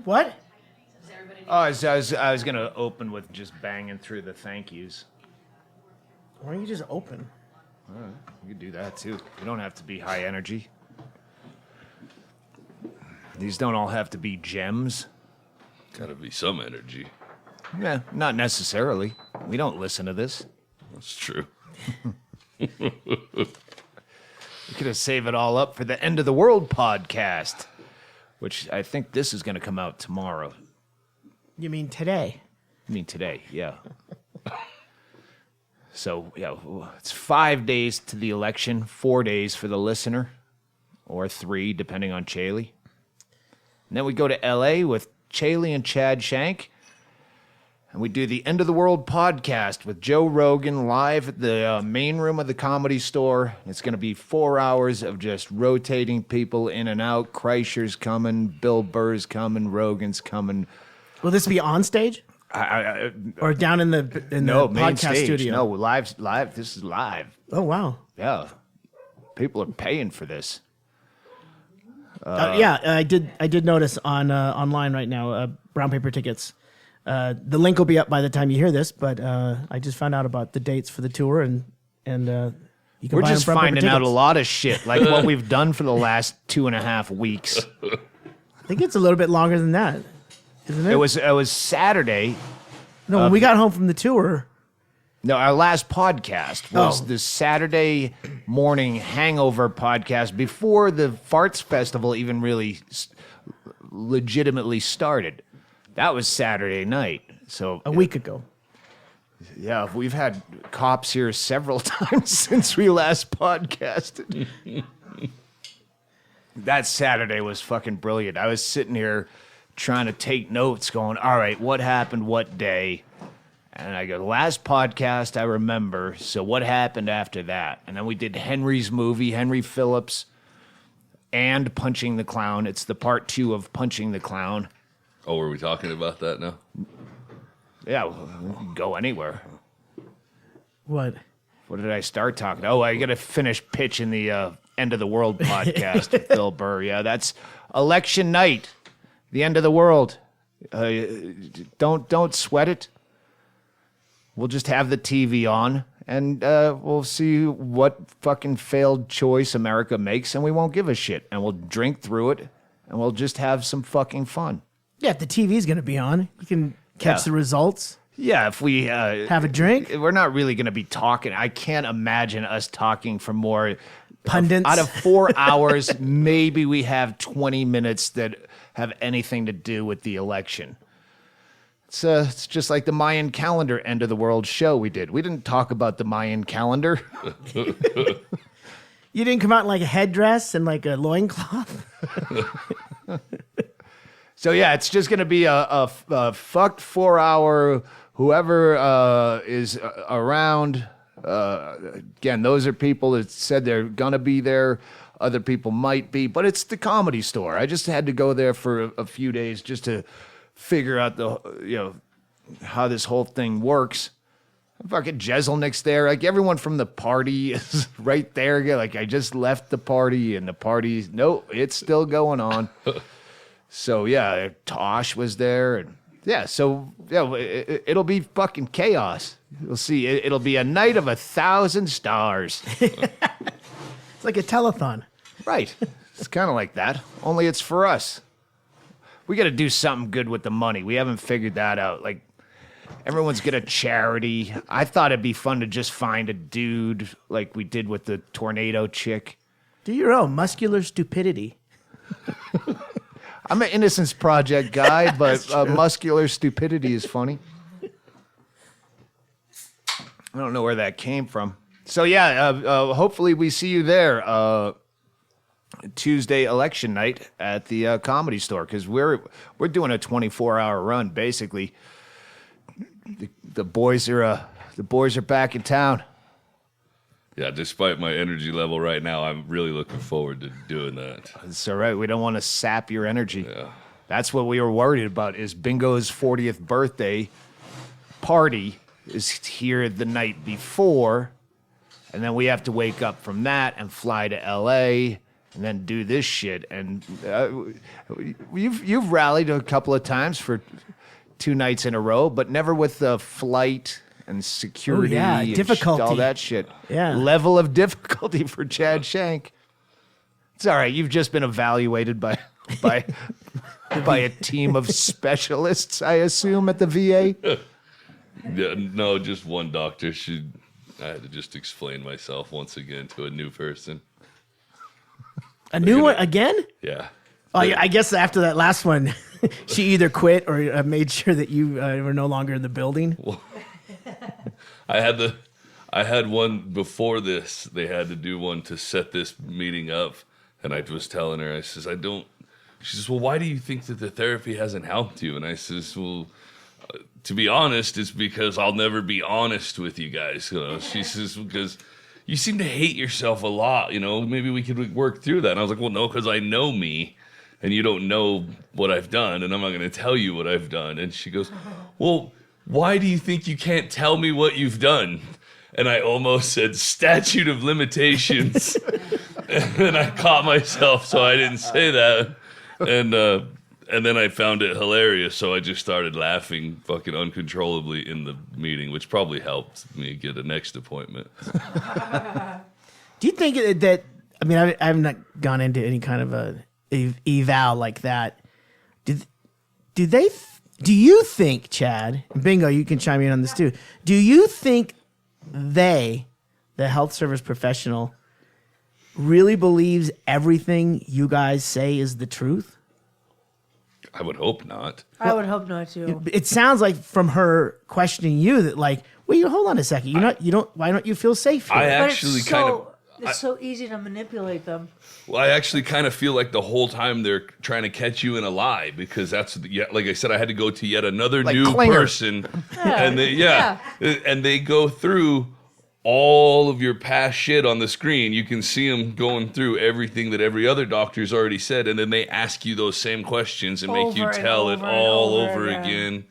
What? Oh, I was going to open with just banging through the thank yous. Why don't you just open? You could do that too. You don't have to be high energy. These don't all have to be gems. Gotta be some energy. Yeah, not necessarily. We don't listen to this. That's true. We could have saved it all up for the End of the World podcast, which I think this is going to come out tomorrow. You mean today? I mean today, yeah. So, yeah, it's 5 days to the election, 4 days for the listener, or 3, depending on Chaley. And then we go to L.A. with Chaley and Chad Shank, and we do the End of the World podcast with Joe Rogan live at the main room of the Comedy Store. It's going to be 4 hours of just rotating people in and out. Kreischer's coming, Bill Burr's coming, Rogan's coming. Will this be on stage or down in the No, main podcast stage. studio? No, live. This is live. Oh wow. Yeah, people are paying for this. Yeah, I did notice on online right now. Brown paper tickets. The link will be up by the time you hear this, but I just found out about the dates for the tour, and you can. We're buy just them Brown Paper finding out a Tickets. lot of shit, like what we've done for the last 2.5 weeks. I think it's a little bit longer than that, isn't it? It was Saturday. No, when we got home from the tour. No, our last podcast was Oh. the Saturday morning hangover podcast before the Farts Festival even really legitimately started. That was Saturday night. So A week ago. yeah, we've had cops here several times since we last podcasted. That Saturday was fucking brilliant. I was sitting here trying to take notes, going, all right, what happened what day? And I go, the last podcast I remember, so what happened after that? And then we did Henry's movie, Henry Phillips, and Punching the Clown. It's the part 2 of Punching the Clown. Oh, are we talking about that now? Yeah, we can go anywhere. What? What did I start talking? Oh, I got to finish pitching the End of the World podcast with Bill Burr. Yeah, that's election night, the end of the world. Don't sweat it. We'll just have the TV on, and we'll see what fucking failed choice America makes, and we won't give a shit. And we'll drink through it, and we'll just have some fucking fun. Yeah, if the TV's going to be on, you can catch Yeah. the results, Yeah, if we have a drink. we're not really going to be talking. I can't imagine us talking for more. Pundits. Out of 4 hours, maybe we have 20 minutes that have anything to do with the election. It's just like the Mayan calendar End of the World show we did. We didn't talk about the Mayan calendar. You didn't come out in like a headdress and like a loincloth? So yeah, it's just going to be a fucked 4 hour. Whoever is around. Again, those are people that said they're going to be there. Other people might be, but it's the Comedy Store. I just had to go there for a few days just to figure out how this whole thing works. Fucking Jeselnik's there. Like everyone from the party is right there. Yeah, like I just left the party and the party. Nope, it's still going on. So yeah, Tosh was there, and yeah. So yeah, it'll be fucking chaos. You'll see. It'll be a night of 1,000 stars. It's like a telethon. Right. It's kind of like that. Only it's for us. We got to do something good with the money. We haven't figured that out. Like. Everyone's got a charity. I thought it'd be fun to just find a dude like we did with the tornado chick. Do your own muscular stupidity. I'm an Innocence Project guy, but muscular stupidity is funny. I don't know where that came from. So yeah, hopefully we see you there Tuesday election night at the Comedy Store, because we're doing a 24-hour run basically. The boys are back in town. Yeah, despite my energy level right now, I'm really looking forward to doing that. It's all right. We don't want to sap your energy. Yeah. That's what we were worried about. Is Bingo's 40th birthday party is here the night before, and then we have to wake up from that and fly to LA and then do this shit. And you've rallied a couple of times for 2 nights in a row, but never with the flight and security and difficulty. all that shit. Yeah. Level of difficulty for Chad Shank. It's all right. You've just been evaluated by a team of specialists, I assume, at the VA. Yeah, no, just one doctor. I had to just explain myself once again to a new person. A new one again? Yeah. Oh, yeah, I guess after that last one, she either quit or made sure that you were no longer in the building. Well, I had one before this. They had to do one to set this meeting up, and I was telling her, I says, she says, well, why do you think that the therapy hasn't helped you? And I says, well, to be honest, it's because I'll never be honest with you guys. She says, because you seem to hate yourself a lot, maybe we could work through that. And I was like, well, no, because I know me. And you don't know what I've done, and I'm not going to tell you what I've done. And she goes, well, why do you think you can't tell me what you've done? And I almost said statute of limitations. And then I caught myself, so I didn't say that. And then I found it hilarious, so I just started laughing fucking uncontrollably in the meeting, which probably helped me get a next appointment. Do you think that, I mean, I have not gone into any kind of a eval like that. Do you think, Chad, and Bingo, you can chime in on this too. Do you think the health service professional, really believes everything you guys say is the truth? I would hope not. I would hope not too. It sounds like from her questioning you that well, hold on a second. Why don't you feel safe here? I But actually it's kind so, of. it's so easy to manipulate them. Well, I actually kind of feel like the whole time they're trying to catch you in a lie, because that's like I said, I had to go to yet another Like new Klinger. person, and and they go through all of your past shit on the screen. You can see them going through everything that every other doctor's already said, and then they ask you those same questions and make you Over and tell it over and all over over again. again.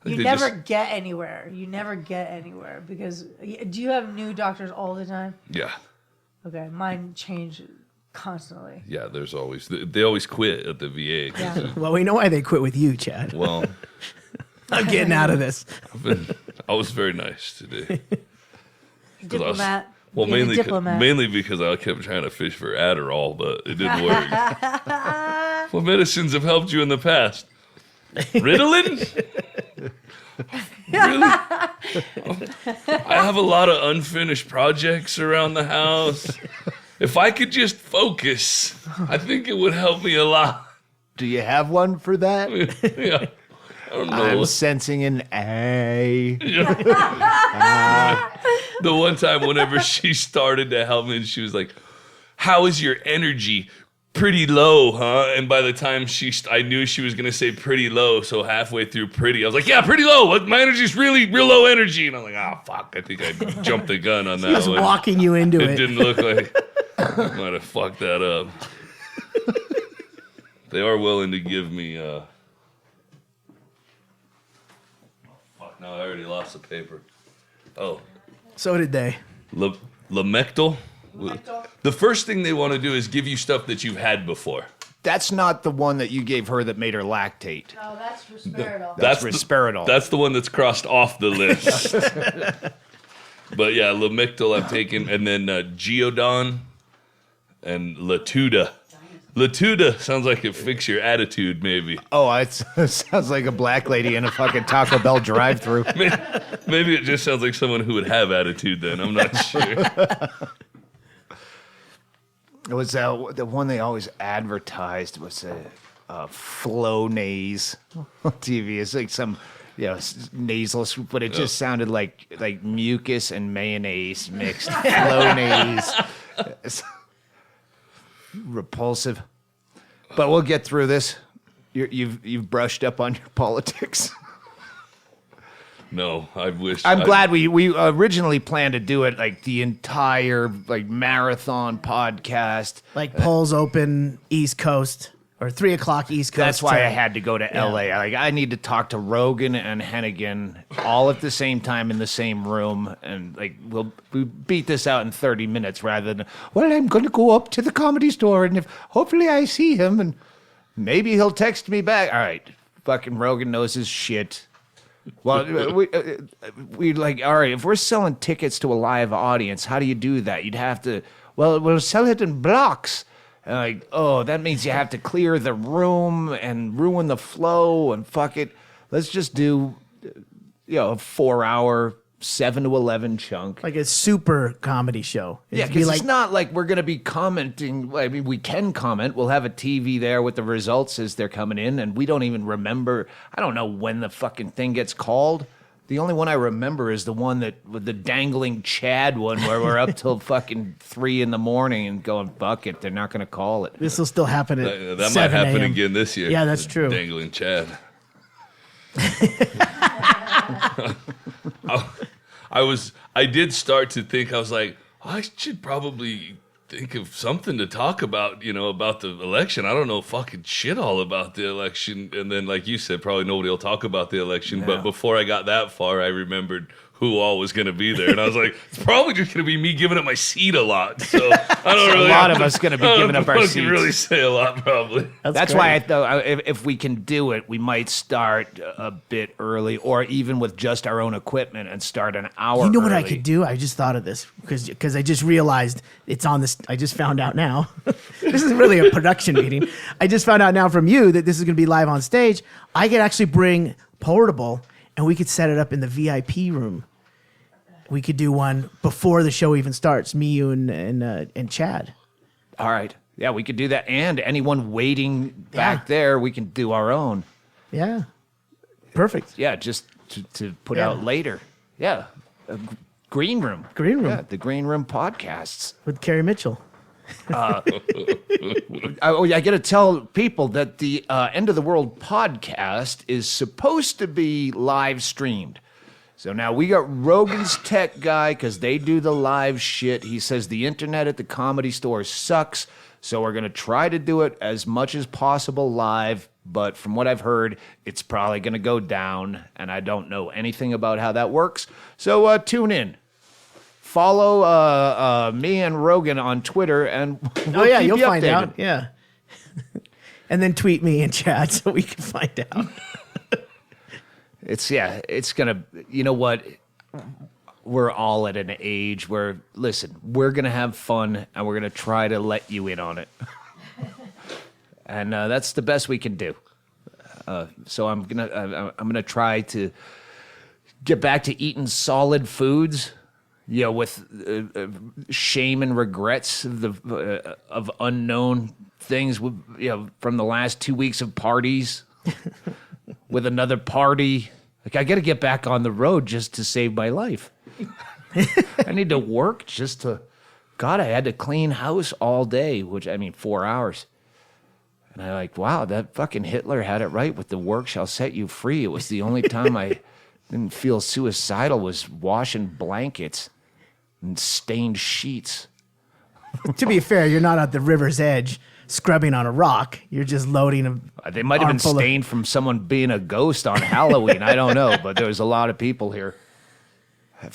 You They never just- get anywhere. You never get anywhere because do you have new doctors all the time? Yeah. Okay, mine change constantly. Yeah, there's always they always quit at the VA. 'Cause Yeah. Well, we know why they quit with you, Chad. Well, I'm getting out of this. I was very nice today. Diplomat. Well, You're the diplomat. mainly because I kept trying to fish for Adderall, but it didn't work. What medicines have helped you in the past? Ritalin? Really? I have a lot of unfinished projects around the house. If I could just focus, I think it would help me a lot. Do you have one for that? Yeah. I don't know. I'm sensing an A. The one time whenever she started to help me, and she was like, how is your energy? Pretty low, huh? And by the time I knew she was going to say pretty low, so halfway through pretty, I was like, yeah, pretty low. My energy's really real low energy. And I'm like, oh, fuck, I think I jumped the gun on that Just one. walking you into It it. didn't look like I might have fucked that up. They are willing to give me, fuck, no, I already lost the paper. Oh. So did they. Lamictal? The first thing they want to do is give you stuff that you've had before. That's not the one that you gave her that made her lactate. No, that's Risperidone. That's the- Risperidone. That's the one that's crossed off the list. But yeah, Lamictal I've taken, and then Geodon and Latuda. Latuda sounds like it fixes your attitude, maybe. Oh, it sounds like a black lady in a fucking Taco Bell drive-thru. Maybe it just sounds like someone who would have attitude then. I'm not sure. It was the one they always advertised was a Flonase on TV. It's like some nasal soup, but it just sounded like mucus and mayonnaise mixed. Flonase. It's repulsive. But we'll get through this. You've brushed up on your politics. No, I wish. I'm glad we originally planned to do it like the entire marathon podcast. Like polls open East Coast or 3 o'clock East Coast. That's why I had to go to LA. Like, I need to talk to Rogan and Hennigan all at the same time in the same room, and like we beat this out in 30 minutes rather than, well, I'm going to go up to the Comedy Store and if hopefully I see him and maybe he'll text me back. All right, fucking Rogan knows his shit. Well, we like, all right, if we're selling tickets to a live audience, how do you do that? You'd have to, well, we'll sell it in blocks. And like, oh, that means you have to clear the room and ruin the flow and fuck it. Let's just do, a 4-hour, 7 to 11 chunk. like a super comedy show. Yeah, It'd because be it's not like we're going to be commenting. I mean, we can comment. We'll have a TV there with the results as they're coming in, and we don't even remember. I don't know when the fucking thing gets called. The only one I remember is the one that with the dangling Chad one where we're up till fucking 3 a.m. and going, fuck it, they're not going to call it. This will still happen at That might 7 happen a.m. again this year. Yeah, that's true. Dangling Chad. I did start to think, I was like, I should probably think of something to talk about, about the election. I don't know fucking shit all about the election. And then, like you said, probably nobody will talk about the election. Yeah. But before I got that far, I remembered who all was going to be there. And I was like, it's probably just going to be me giving up my seat a lot. So I don't really. A lot of us going to be giving up our I seats. can really say a lot, probably. That's great. why I thought if we can do it, we might start a bit early, or even with just our own equipment and start an hour. You know what I early. could do? I just thought of this because I just realized it's on this. I just found out now. This is really a production meeting. I just found out now from you that this is going to be live on stage. I could actually bring portable and we could set it up in the VIP room. We could do one before the show even starts. Me, you, and Chad. All right. Yeah, we could do that. And anyone waiting back there, we can do our own. Yeah, perfect. Yeah, just to put Yeah. out later. Yeah. Green Room. Green Room. Yeah, the Green Room podcasts. With Carrie Mitchell. I got to tell people that the End of the World podcast is supposed to be live streamed. So now we got Rogan's tech guy because they do the live shit. He says the internet at the Comedy Store sucks. So we're going to try to do it as much as possible live. But from what I've heard, it's probably going to go down. And I don't know anything about how that works. So tune in. Follow me and Rogan on Twitter, and we'll keep you'll you find updated. out. Yeah. And then tweet me and Chad so we can find out. It's gonna. You know what? We're all at an age where, listen, we're gonna have fun, and we're gonna try to let you in on it, and that's the best we can do. So I'm gonna try to get back to eating solid foods. With shame and regrets of unknown things, from the last 2 weeks of parties, with another party. Like, I got to get back on the road just to save my life. I need to work just to. God, I had to clean house all day, 4 hours. And I like, wow, that fucking Hitler had it right with the work shall set you free. It was the only time I didn't feel suicidal was washing blankets and stained sheets. To be fair, you're not at the river's edge scrubbing on a rock. You're just loading a. They might have been armful of- stained from someone being a ghost on Halloween. I don't know, but there was a lot of people here.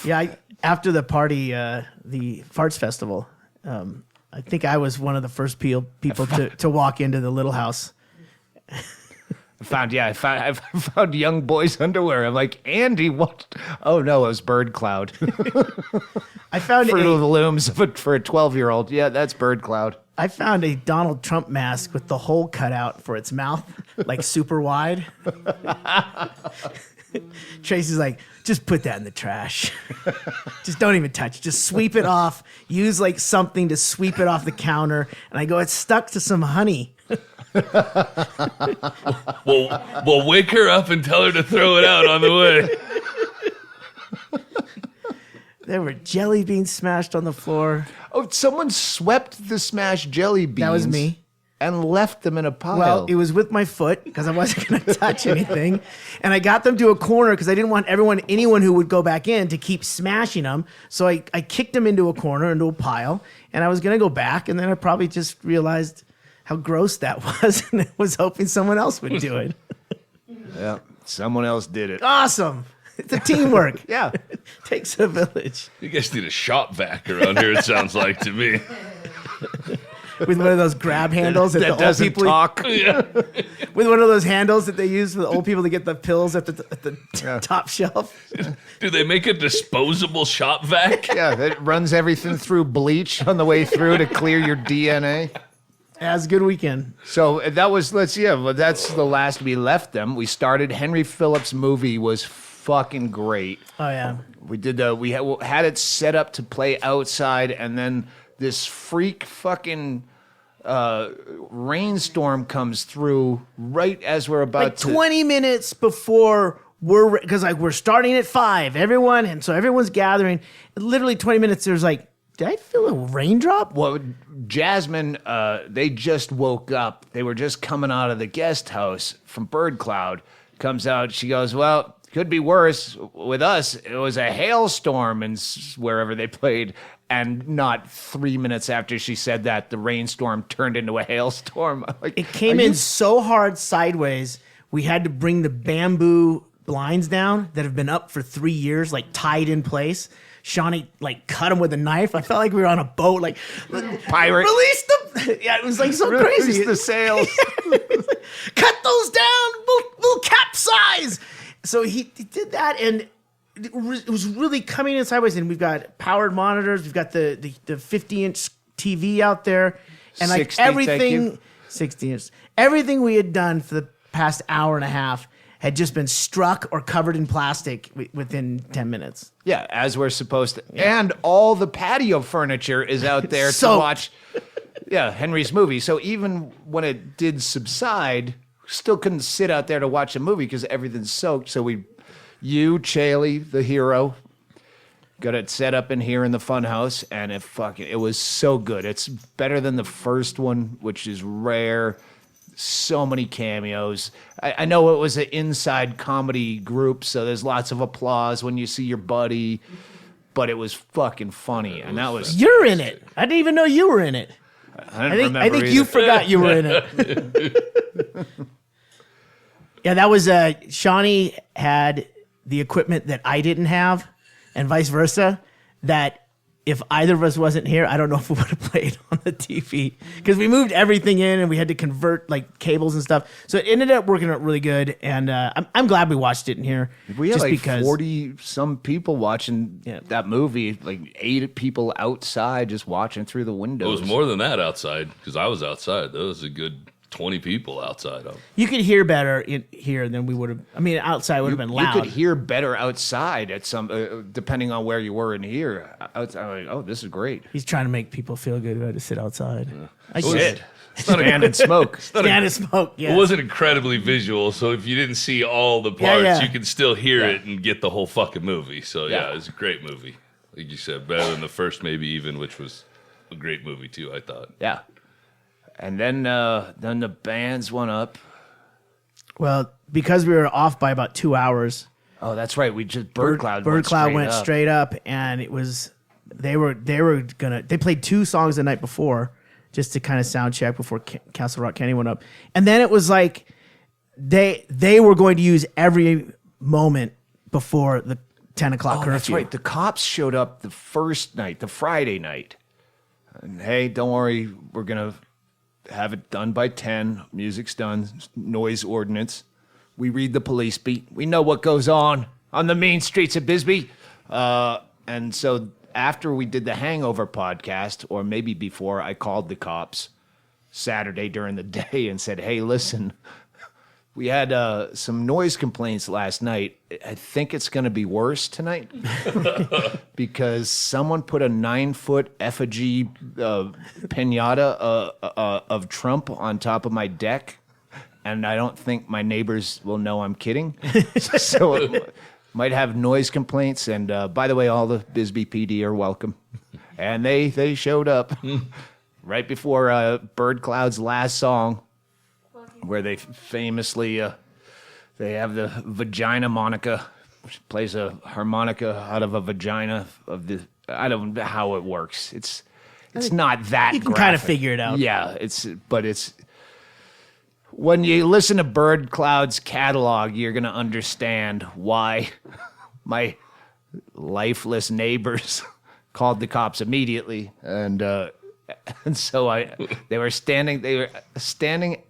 Yeah, after the party, the Farts Festival, I think I was one of the first people to walk into the little house. I found young boys' underwear. I'm like, Andy, what? Oh no, it was Bird Cloud. I found Fruit of a, the Looms for a 12-year-old. Yeah, that's Bird Cloud. I found a Donald Trump mask with the hole cut out for its mouth, like super wide. Tracy's like, just put that in the trash. Just don't even touch it. Just sweep it off. Use like something to sweep it off the counter. And I go, it's stuck to some honey. Well, wake her up and tell her to throw it out on the way. There were jelly beans smashed on the floor. Oh, someone swept the smashed jelly beans. That was me. And left them in a pile. Well, it was with my foot because I wasn't going to touch anything. And I got them to a corner because I didn't want anyone who would go back in to keep smashing them. So I kicked them into a corner, into a pile. And I was going to go back. And then I probably just realized how gross that was, and was hoping someone else would do it. Yeah, someone else did it. Awesome. It's a teamwork. Yeah. Takes a village. You guys need a shop vac around here, it sounds like to me. With one of those grab handles that, That the old doesn't people talk. Yeah. with one of those handles that they use for the old people to get the pills at the top shelf. Do they make a disposable shop vac? Yeah, it runs everything through bleach on the way through to clear your DNA. Yeah, it's a good weekend. So that was, well, that's the last we left them. We started Henry Phillips' movie was fucking great. Oh yeah. We did we had it set up to play outside, and then this freak fucking rainstorm comes through right as we're about Like 20 minutes before we're starting at 5, everyone, and so everyone's gathering. Literally 20 minutes, there's like, did I feel a raindrop? Well, Jasmine, they just woke up. They were just coming out of the guest house from Bird Cloud. Comes out, she goes, well, could be worse. With us, it was a hailstorm and wherever they played. And not 3 minutes after she said that, the rainstorm turned into a hailstorm. Like, It came in so hard sideways, we had to bring the bamboo blinds down that have been up for 3 years, like tied in place. Shawnee like cut him with a knife. I felt like we were on a boat, like Pirate. Release them. Yeah, it was like so Release crazy. the sails. Cut those down. We'll capsize. So he did that, and it was really coming in sideways. And we've got powered monitors. We've got the 50-inch TV out there, and like 60, thank everything, you. 60-inch. Everything we had done for the past hour and a half had just been struck or covered in plastic within 10 minutes. Yeah, as we're supposed to. And all the patio furniture is out there So- to watch. Yeah, Henry's movie. So even when it did subside, still couldn't sit out there to watch a movie because everything's soaked. So Chaley, the hero, got it set up in here in the funhouse, and it was so good. It's better than the first one, which is rare. So many cameos. I know it was an inside comedy group, so there's lots of applause when you see your buddy, but it was fucking funny, and that was. You're in it. I didn't even know you were in it. I think you forgot you were in it. Yeah, that was Shawnee had the equipment that I didn't have, and vice versa. That if either of us wasn't here, I don't know if we would have played on the TV because we moved everything in and we had to convert like cables and stuff. So it ended up working out really good, and I'm glad we watched it in here. We had just like because 40 some people watching Yeah. that movie, like 8 people outside just watching through the It windows. was more than that outside because I was outside. There was a good 20 people outside. you could hear better in here than we would have. I mean, outside would have been loud. You could hear better outside at some, depending on where you were in here. Outside, I'm like, oh, this is great. He's trying to make people feel good who had to sit outside. I was- get it. Stand and smoke. Stand and smoke. Yeah. It wasn't incredibly visual, so if you didn't see all the parts, yeah. you can still hear it and get the whole fucking movie. So Yeah. it was a great movie. Like you said, better than the first maybe even, which was a great movie too, I thought. Yeah. And then the bands went up. Well, because we were off by about 2 hours, Oh, that's right. We just Bird Cloud went straight up, and it was they played 2 songs the night before just to kind of sound check before Castle Rock Kenny went up, and then it was like they were going to use every moment before the 10 o'clock curfew. That's right. The cops showed up the first night, the Friday night. And hey, don't worry, we're gonna have it done by 10. Music's done. Noise ordinance. We read the police beat. We know what goes on the main streets of Bisbee. And so after we did the Hangover podcast, or maybe before, I called the cops Saturday during the day and said, hey, listen, we had some noise complaints last night. I think it's going to be worse tonight because someone put a 9-foot effigy pinata of Trump on top of my deck, and I don't think my neighbors will know I'm kidding. So it might have noise complaints. And by the way, all the Bisbee PD are welcome. And they showed up right before Bird Cloud's last song, where they famously they have the vagina monica, which plays a harmonica out of a vagina of the. I don't know how it works. it's not that. You can kind of graphic. figure it out. Yeah, but it's when you listen to Bird Cloud's catalog, you're gonna understand why my lifeless neighbors called the cops immediately, and so they were standing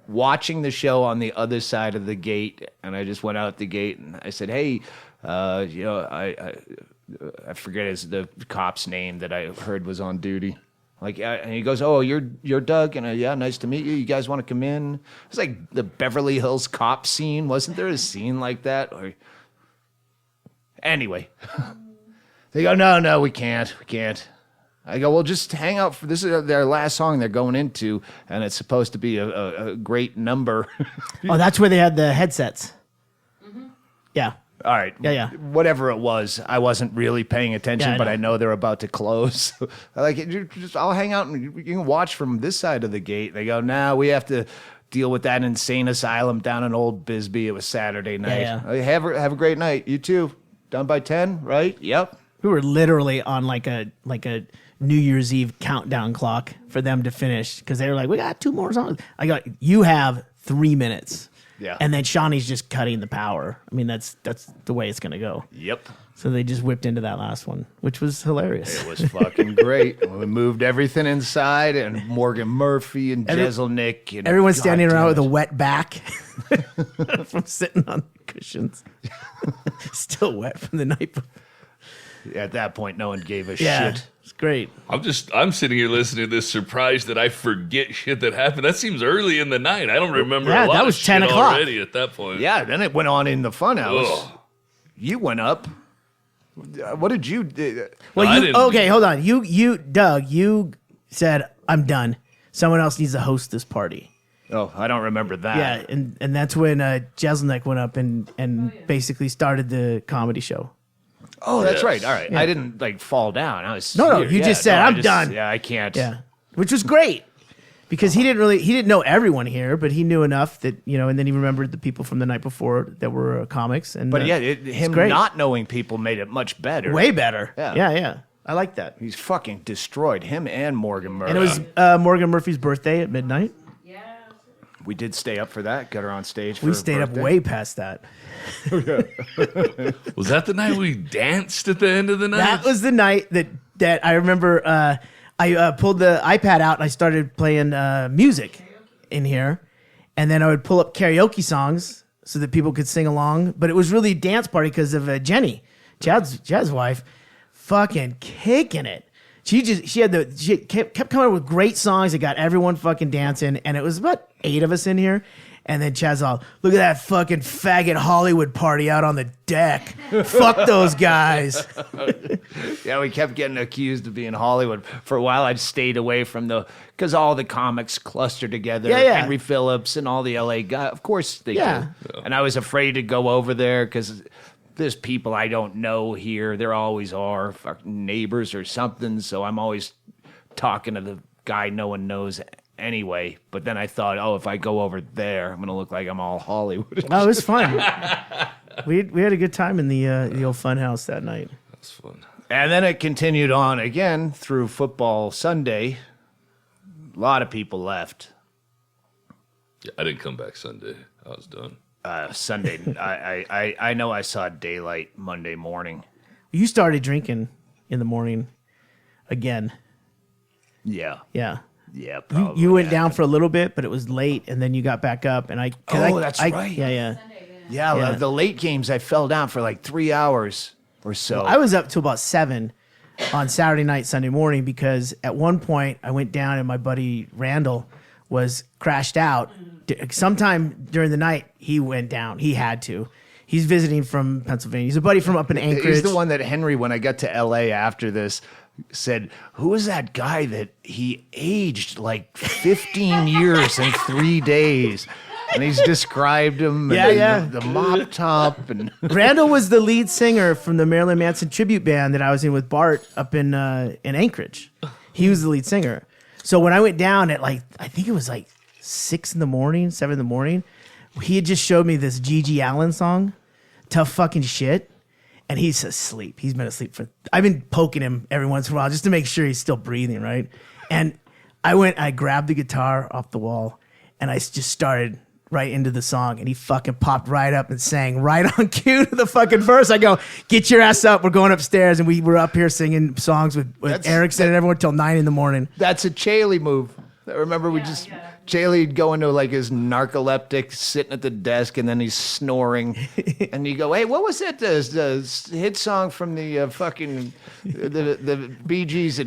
watching the show on the other side of the gate, and I just went out the gate and I said, "Hey, I forget the cop's name that I heard was on duty." And he goes, "Oh, you're Doug," and yeah, nice to meet you. You guys want to come in? It's like the Beverly Hills Cop scene. Wasn't there a scene like that? Anyway, they go, "No, we can't. I go, "Well, just hang out. This is their last song they're going into, and it's supposed to be a great number." Oh, that's where they had the headsets. Yeah. All right. Yeah. Whatever it was, I wasn't really paying attention, Yeah, I but know. I know they're about to close. I'll hang out and you can watch from this side of the gate. They go, "Nah, we have to deal with that insane asylum down in Old Bisbee. It was Saturday night. Yeah. Have a great night. You too. Done by 10, right? Yep." We were literally on like a New Year's Eve countdown clock for them to finish because they were like, "We got 2 more songs." I got, "You have 3 minutes." Yeah. And then Shawnee's just cutting the power. I mean, that's the way it's gonna go. Yep. So they just whipped into that last one, which was hilarious. It was fucking great. We moved everything inside, and Morgan Murphy and Jeselnik. And Everyone's standing God around with damn a it. wet back from sitting on cushions, still wet from the night before. At that point, no one gave a Yeah, shit. it's great. I'm sitting here listening to this, surprised that I forget shit that happened. That seems early in the night. I don't remember Yeah, a lot that of was shit 10 o'clock. already at that point. Yeah, then it went on in the funhouse. Ugh. You went up. What did you do? Well, I you didn't- okay? Hold on. You, Doug. You said I'm done. Someone else needs to host this party. Oh, I don't remember that. Yeah, and that's when Jeselnik went up and basically started the comedy show. Oh, that's Yes. right. All right. I didn't fall down. I was No, here. you Yeah, just said, I "I'm done." Yeah, I can't. Yeah, which was great because he didn't know everyone here, but he knew enough that and then he remembered the people from the night before that were comics. And But him great. not knowing people made it much better. way better. Yeah. Yeah. I like that. He's fucking destroyed him and Morgan Murphy. And it was Morgan Murphy's birthday at midnight. We did stay up for that. Got her on stage. For We her stayed up birthday. way past that. Was that the night we danced at the end of the night? That was the night that I remember. I pulled the iPad out and I started playing music in here, and then I would pull up karaoke songs so that people could sing along. But it was really a dance party because of Jenny, Chad's wife, fucking kicking it. She kept coming up with great songs that got everyone fucking dancing, and it was about 8 of us in here. And then Chad's all, "Look at that fucking faggot Hollywood party out on the deck. Fuck those guys." Yeah, we kept getting accused of being Hollywood. For a while, I'd stayed away from because all the comics clustered together. Yeah. Henry Phillips and all the LA guys. Of course they Yeah. do. And I was afraid to go over there because there's people I don't know here. There always are fucking neighbors or something. So I'm always talking to the guy no one knows anyway. But then I thought, if I go over there, I'm going to look like I'm all Hollywood. Oh, it was fun. we had a good time in the old fun house that night. That's fun. And then it continued on again through football Sunday. A lot of people left. Yeah, I didn't come back Sunday. I was done. Sunday, I know I saw daylight Monday morning. You started drinking in the morning again. Yeah, Yeah. yeah. Probably. You went down for a little bit, but it was late, and then you got back up. And That's right. Yeah. Yeah, Yeah. the late games I fell down for like 3 hours or so. I was up till about 7 on Saturday night, Sunday morning, because at one point I went down and my buddy Randall was crashed out. Sometime during the night, he went down. He had to. He's visiting from Pennsylvania. He's a buddy from up in Anchorage. He's the one that Henry, when I got to LA after this, said, "Who was that guy that he aged like 15 years in 3 days?" And he's described him. Yeah, and yeah. The mop top and Randall was the lead singer from the Marilyn Manson tribute band that I was in with Bart up in Anchorage. He was the lead singer. So when I went down at I think it was like 6 in the morning, 7 in the morning, he had just showed me this Gigi Allen song, "Tough Fucking Shit." and he's asleep. He's been asleep I've been poking him every once in a while just to make sure he's still breathing, right? And I grabbed the guitar off the wall, and I just started right into the song, and he fucking popped right up and sang right on cue to the fucking verse. I go, get your ass up. We're going upstairs. And we were up here singing songs with Erickson and everyone till 9 a.m. That's a Chaley move. I remember Chaley'd go into like his narcoleptic, sitting at the desk, and then he's snoring. And you go, hey, what was that? The hit song from the fucking the Bee Gees?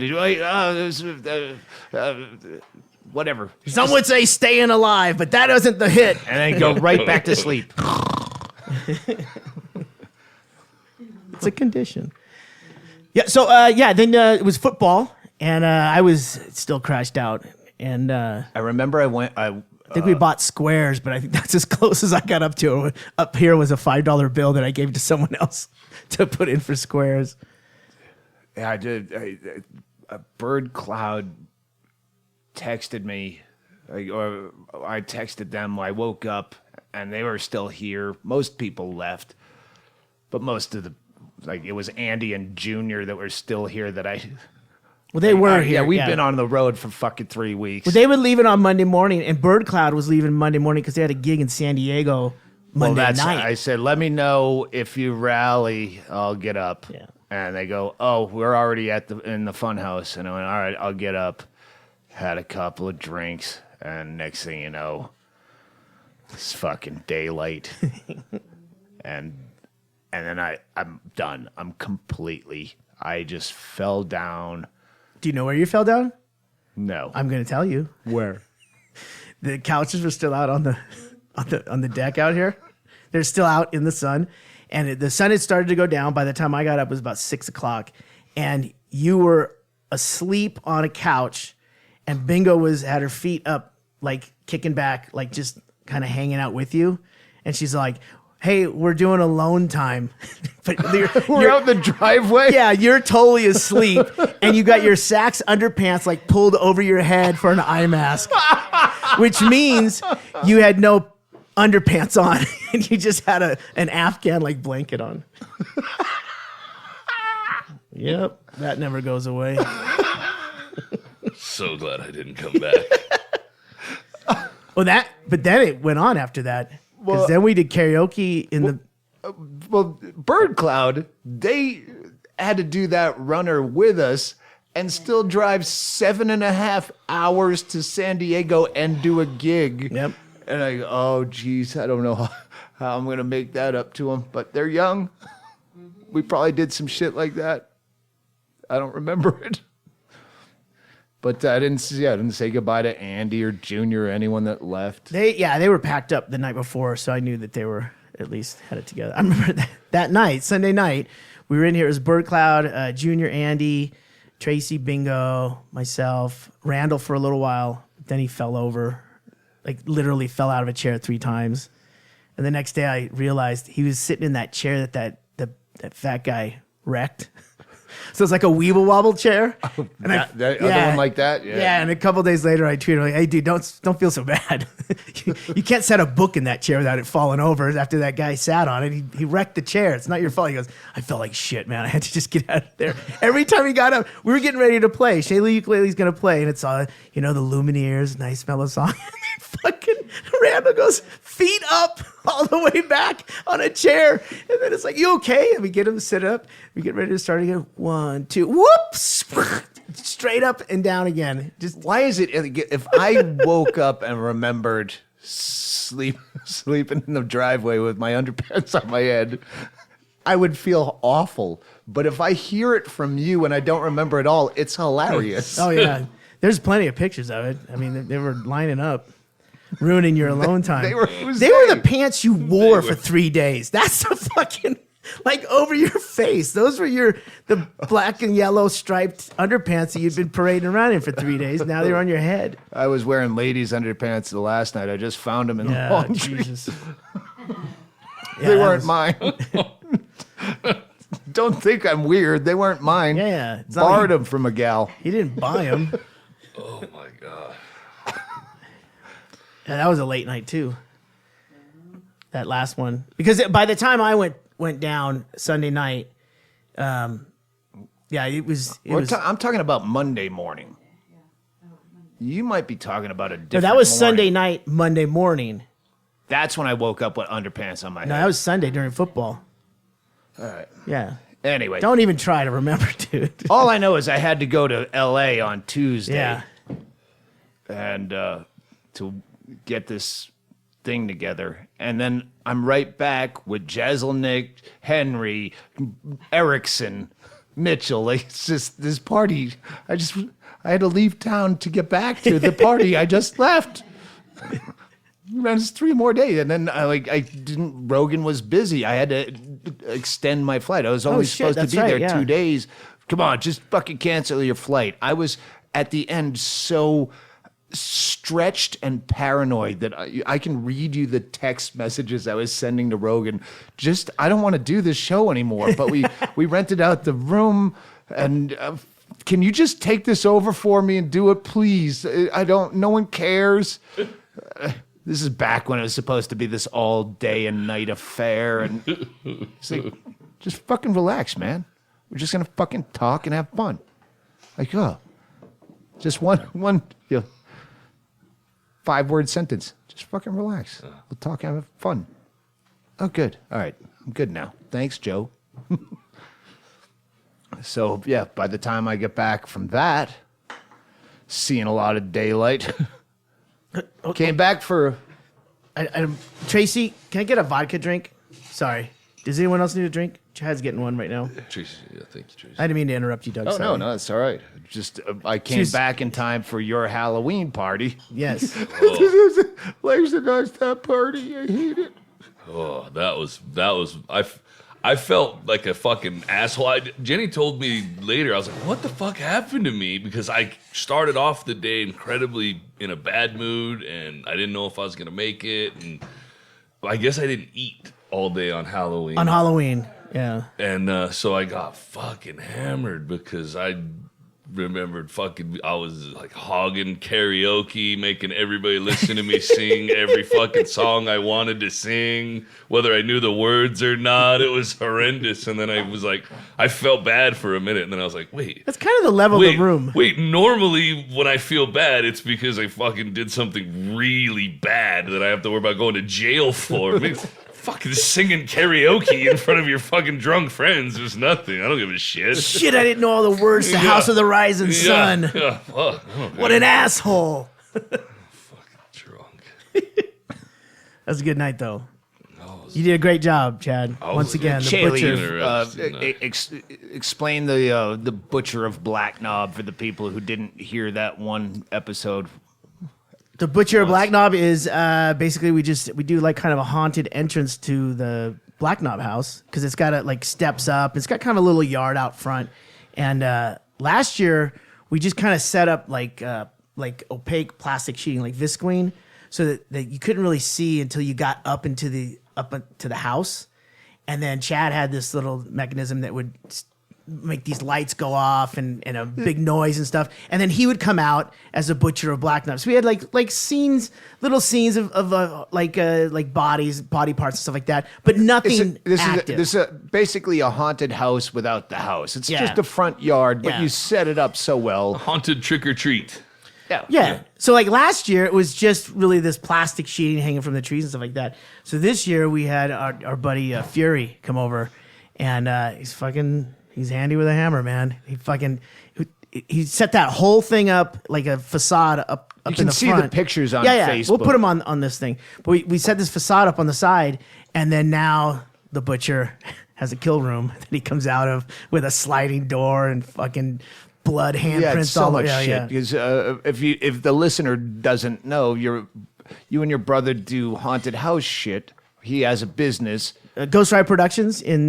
Whatever. Some would say staying alive, but that isn't the hit. And then go right back to sleep. It's a condition. Yeah. So then it was football, and I was still crashed out. And I remember I think we bought squares, but I think that's as close as I got up to it. Up here was a $5 bill that I gave to someone else to put in for squares. Yeah, I did. A bird cloud texted me, or I texted them. I woke up and they were still here. Most people left, but most of it was Andy and Junior that were still here. Well, they were here. Yeah, we've been on the road for fucking 3 weeks. Well, they would leave it on Monday morning, and Bird Cloud was leaving Monday morning because they had a gig in San Diego Monday night. I said, let me know if you rally, I'll get up. Yeah. And they go, oh, we're already in the fun house. And I went, all right, I'll get up. Had a couple of drinks, and next thing you know, it's fucking daylight. and then I'm done. I just fell down. Do you know where you fell down? No. I'm going to tell you. Where? The couches were still out on the deck out here. They're still out in the sun, and the sun had started to go down. By the time I got up, it was about 6 o'clock, and you were asleep on a couch, and Bingo had her feet up, like kicking back, like just kind of hanging out with you, and she's like, hey, we're doing alone time. But we're out in the driveway? Yeah, you're totally asleep, and you got your Saks underpants like pulled over your head for an eye mask, which means you had no underpants on, and you just had an Afghan like blanket on. Yep, that never goes away. So glad I didn't come back. But then it went on after that. Because then we did karaoke in the... Well, Bird Cloud, they had to do that runner with us and still drive 7.5 hours to San Diego and do a gig. Yep. And I go, oh, geez, I don't know how I'm going to make that up to them. But they're young. We probably did some shit like that. I don't remember it. But I didn't say goodbye to Andy or Junior or anyone that left. They were packed up the night before, so I knew that they were at least had it together. I remember that night, Sunday night, we were in here. It was Bird Cloud, Junior, Andy, Tracy, Bingo, myself, Randall for a little while. Then he fell over, like literally fell out of a chair 3 times. And the next day I realized he was sitting in that chair that fat guy wrecked. So it's like a weeble wobble chair. Oh, other one like that? Yeah. Yeah, and a couple days later I tweeted like, hey dude, don't feel so bad. you can't set a book in that chair without it falling over. After that guy sat on it, he wrecked the chair. It's not your fault. He goes, I felt like shit, man. I had to just get out of there. Every time he got up, we were getting ready to play. Shaylee Ukulele's gonna play, and it's all, the Lumineers, nice mellow song. Fucking Randall goes feet up all the way back on a chair, and then it's like, you okay? And we get him to sit up. We get ready to start again. 1, 2, whoops, straight up and down again. Just why is it? If I woke up and remembered sleeping in the driveway with my underpants on my head, I would feel awful. But if I hear it from you and I don't remember it all, it's hilarious. Oh yeah, there's plenty of pictures of it. I mean, they were lining up. Ruining your alone time. They were the pants you wore for 3 days. That's the fucking, like, over your face. Those were the black and yellow striped underpants that you'd been parading around in for 3 days. Now they're on your head. I was wearing ladies' underpants the last night. I just found them in the laundry. Jesus. They weren't mine. Don't think I'm weird. They weren't mine. Yeah. Borrowed them from a gal. He didn't buy them. Oh my God. Yeah, that was a late night too. That last one, because by the time I went down Sunday night, Yeah, it was. I'm talking about Monday morning. You might be talking about a different No, that was morning. Sunday night, Monday morning. That's when I woke up with underpants on my No, head. that was Sunday during football. All right. Yeah. Anyway, Don't even try to remember, dude. all I know is I had to go to L.A. on Tuesday. Yeah. And to get this thing together. And then I'm right back with Jeselnik, Henry, Erickson, Mitchell. Like, it's just this party. I had to leave town to get back to the party I just left. Man, it's 3 more days. And then Rogan was busy. I had to extend my flight. I was only shit, supposed to that's be right, there yeah. 2 days. Come on, just fucking cancel your flight. I was at the end so stretched and paranoid that I can read you the text messages I was sending to Rogan. Just, I don't want to do this show anymore. But we rented out the room, and can you just take this over for me and do it, please? No one cares. This is back when it was supposed to be this all day and night affair, and it's like, just fucking relax, man. We're just gonna fucking talk and have fun. Like, just one 5-word sentence. Just fucking relax. We'll talk and have fun. Oh, good. All right, I'm good now. Thanks, Joe. So yeah, by the time I get back from that, seeing a lot of daylight. Came back for. Tracy, can I get a vodka drink? Sorry. Does anyone else need a drink? Chad's getting one right now. Tracy, yeah, thank you, Tracy. I didn't mean to interrupt you, Doug. Oh sorry. no, it's all right. Just I came She's- back in time for your Halloween party. Yes. Legs and us that party. I hate it. Oh, that was. I felt like a fucking asshole. Jenny told me later. I was like, "What the fuck happened to me?" Because I started off the day incredibly in a bad mood, and I didn't know if I was gonna make it. And I guess I didn't eat all day on Halloween. On Halloween. Yeah. And so I got fucking hammered because I remembered I was like hogging karaoke, making everybody listen to me sing every fucking song I wanted to sing, whether I knew the words or not. It was horrendous. And then I felt bad for a minute, and then I was like, wait. That's kind of the level of the room. Wait, normally when I feel bad, it's because I fucking did something really bad that I have to worry about going to jail for. I mean, fucking singing karaoke in front of your fucking drunk friends is nothing. I don't give a shit. Shit, I didn't know all the words to Yeah. House of the Rising Sun. Yeah, fuck. What an asshole. Drunk. That was a good night, though. You did a great job, Chad. Once again, the butcher. Explain the Butcher of Black Knob for the people who didn't hear that one episode. The Butcher of Black Knob is basically we do like kind of a haunted entrance to the Black Knob house because it's got like steps up. It's got kind of a little yard out front. And last year we just kind of set up like opaque plastic sheeting, like visqueen, so that you couldn't really see until you got up into the house. And then Chad had this little mechanism that would make these lights go off and a big noise and stuff. And then he would come out as a Butcher of Black Knob. So we had like scenes, little scenes of bodies, body parts and stuff like that, but nothing active. This is basically a haunted house without the house. It's Yeah. just a front yard, but Yeah. you set it up so well. Haunted trick or treat. Yeah. So like last year, it was just really this plastic sheeting hanging from the trees and stuff like that. So this year we had our buddy Fury come over, and he's handy with a hammer, man. He set that whole thing up like a facade up You in can the see front. the pictures on Yeah. Facebook. We'll put them on this thing. But we set this facade up on the side, and then now the Butcher has a kill room that he comes out of with a sliding door and fucking blood handprints. Yeah, it's so all much yeah, shit. yeah. Because if the listener doesn't know, you and your brother do haunted house shit. He has a business Ghost Ride Productions in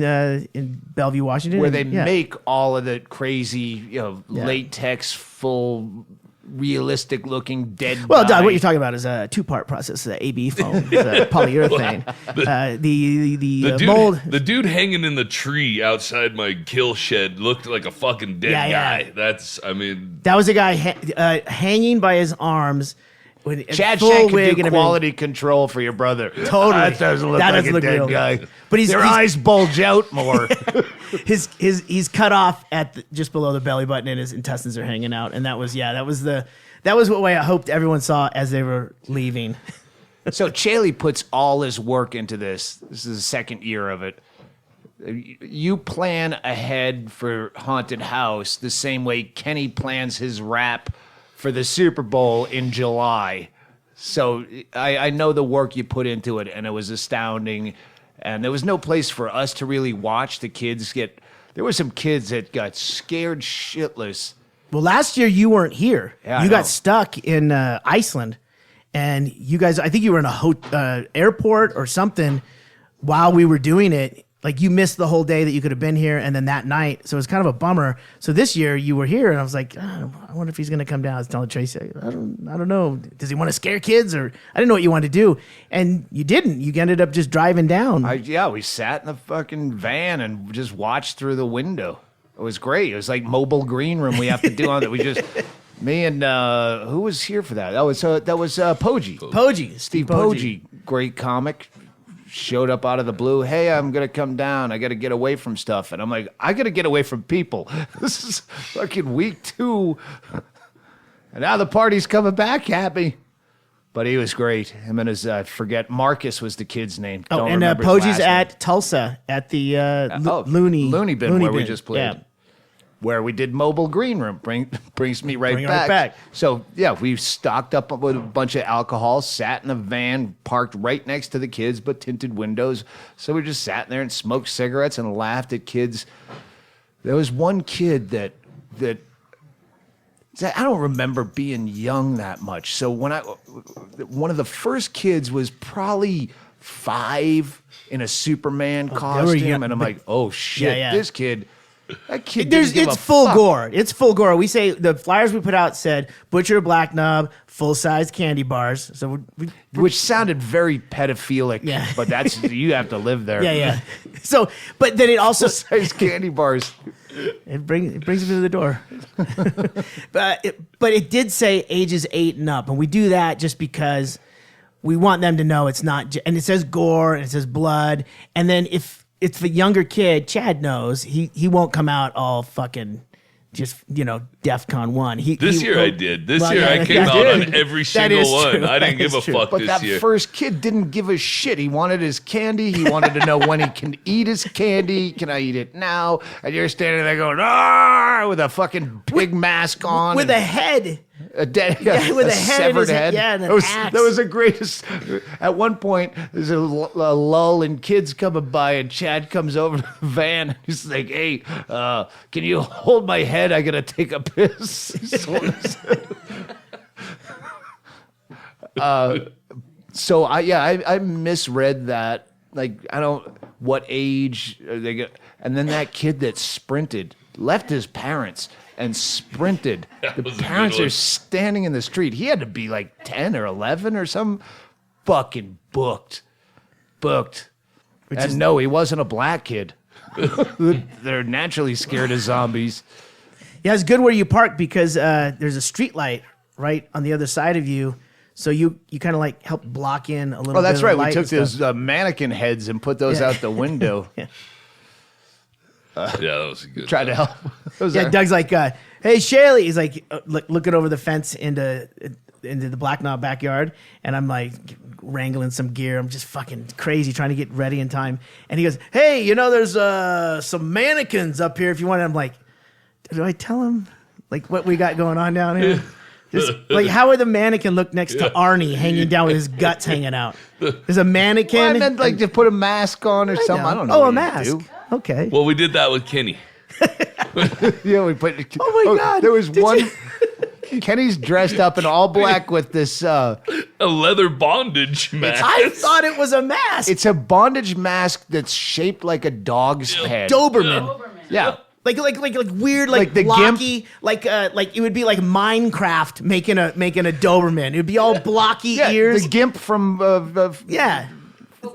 Bellevue, Washington. where they Yeah. make all of the crazy, latex, full, realistic looking dead. Well, guy. Doug, what you're talking about is a 2-part process: the AB foam, the polyurethane, the mold. The dude hanging in the tree outside my kill shed looked like a fucking dead Yeah, yeah. guy. That That was a guy hanging by his arms, when Chad full Shank wig can do and quality control for your brother. Totally. That doesn't look That like doesn't a look dead real. guy. But Their he's- eyes bulge out more. he's cut off at just below the belly button, and his intestines are hanging out. And that was what way I hoped everyone saw as they were leaving. So Chaley puts all his work into this. This is the second year of it. You plan ahead for Haunted House the same way Kenny plans his rap for the Super Bowl in July. So I know the work you put into it, and it was astounding. And there was no place for us to really watch the kids get. There were some kids that got scared shitless. Well, last year you weren't here. Yeah, I you know. got stuck in Iceland, and you guys, I think you were in a airport or something while we were doing it. Like you missed the whole day that you could have been here, and then that night, so it was kind of a bummer. So this year you were here, and I was like, I wonder if he's gonna come down. I was telling Tracy, I don't know. Does he want to scare kids, or I didn't know what you wanted to do, and you didn't. You ended up just driving down. We sat in the fucking van and just watched through the window. It was great. It was like mobile green room we have to do on that. We just, me and who was here for that? That was Poggi. Poggi, Steve Poggi, great comic, showed up out of the blue. Hey, I'm gonna come down. I gotta get away from stuff, and I'm like, I gotta get away from people. This is fucking week 2, and now the party's coming back happy. But he was great. Him and his, I forget, Marcus was the kid's name. Oh, Don't and remember his Poggi's last name. at Tulsa at the Looney Bin, where we just played. Yeah. Where we did mobile green room. Brings me right Bring it back. right back. So, yeah, we stocked up with a bunch of alcohol, sat in a van, parked right next to the kids, but tinted windows. So we just sat there and smoked cigarettes and laughed at kids. There was one kid that I don't remember being young that much. So one of the first kids was probably 5 in a Superman young. costume, and I'm like, oh shit, Yeah. this kid. That kid There's, didn't give it's a full fuck. gore. It's full gore. We say the flyers we put out said butcher black knob, full size candy bars. So Which sounded very pedophilic, Yeah. but that's you have to live there. yeah. So, but then it also Size candy bars. it brings him to the door. but it did say ages 8 and up, and we do that just because we want them to know it's not. And it says gore and it says blood, and then if it's the younger kid, Chad knows he won't come out all fucking just DEFCON 1. This year I did. This year I came out on every single one. I didn't give a fuck But this that year. first kid didn't give a shit. He wanted his candy. He wanted to know when he can eat his candy. Can I eat it now? And you're standing there going, "Ah!" with a fucking big mask on. with and a head. a dead, with a head in severed his head. head, yeah, and an that axe. was the greatest. At one point, there's a lull and kids coming by, and Chad comes over to the van. And he's like, "Hey, can you hold my head? I gotta take a piss." He's holding his head. So I misread that. Like, I don't, what age are they get? And then that kid that sprinted left his parents and sprinted. That The was a good parents one. are standing in the street. He had to be like 10 or 11 or something. Fucking booked. And no, he wasn't a black kid. They're naturally scared of zombies. Yeah, it's good where you park because there's a street light right on the other side of you. So you kind of like help block in a little Oh, bit that's of right. light We took and stuff. those mannequin heads and put those Yeah. out the window. Yeah, that was a good. Tried to help. Those Yeah, are- Doug's like, hey, Shaylee. He's like looking over the fence into the Black Knob backyard. And I'm like wrangling some gear. I'm just fucking crazy trying to get ready in time. And he goes, hey, there's some mannequins up here if you want it. I'm like, do I tell him like what we got going on down here? Just, like, how would the mannequin look next to Arnie hanging down with his guts hanging out? There's a mannequin. Well, I meant like to put a mask on or something. I don't know. Oh, what a you mask. do. Okay. Well, we did that with Kenny. Yeah, we put. Oh my God, There was did one. you- Kenny's dressed up in all black with this. A leather bondage mask. I thought it was a mask. It's a bondage mask that's shaped like a dog's head. Doberman. Yeah. Like weird, Like the blocky, like it would be like Minecraft making a Doberman. It would be all blocky Yeah, ears. the gimp from. Yeah.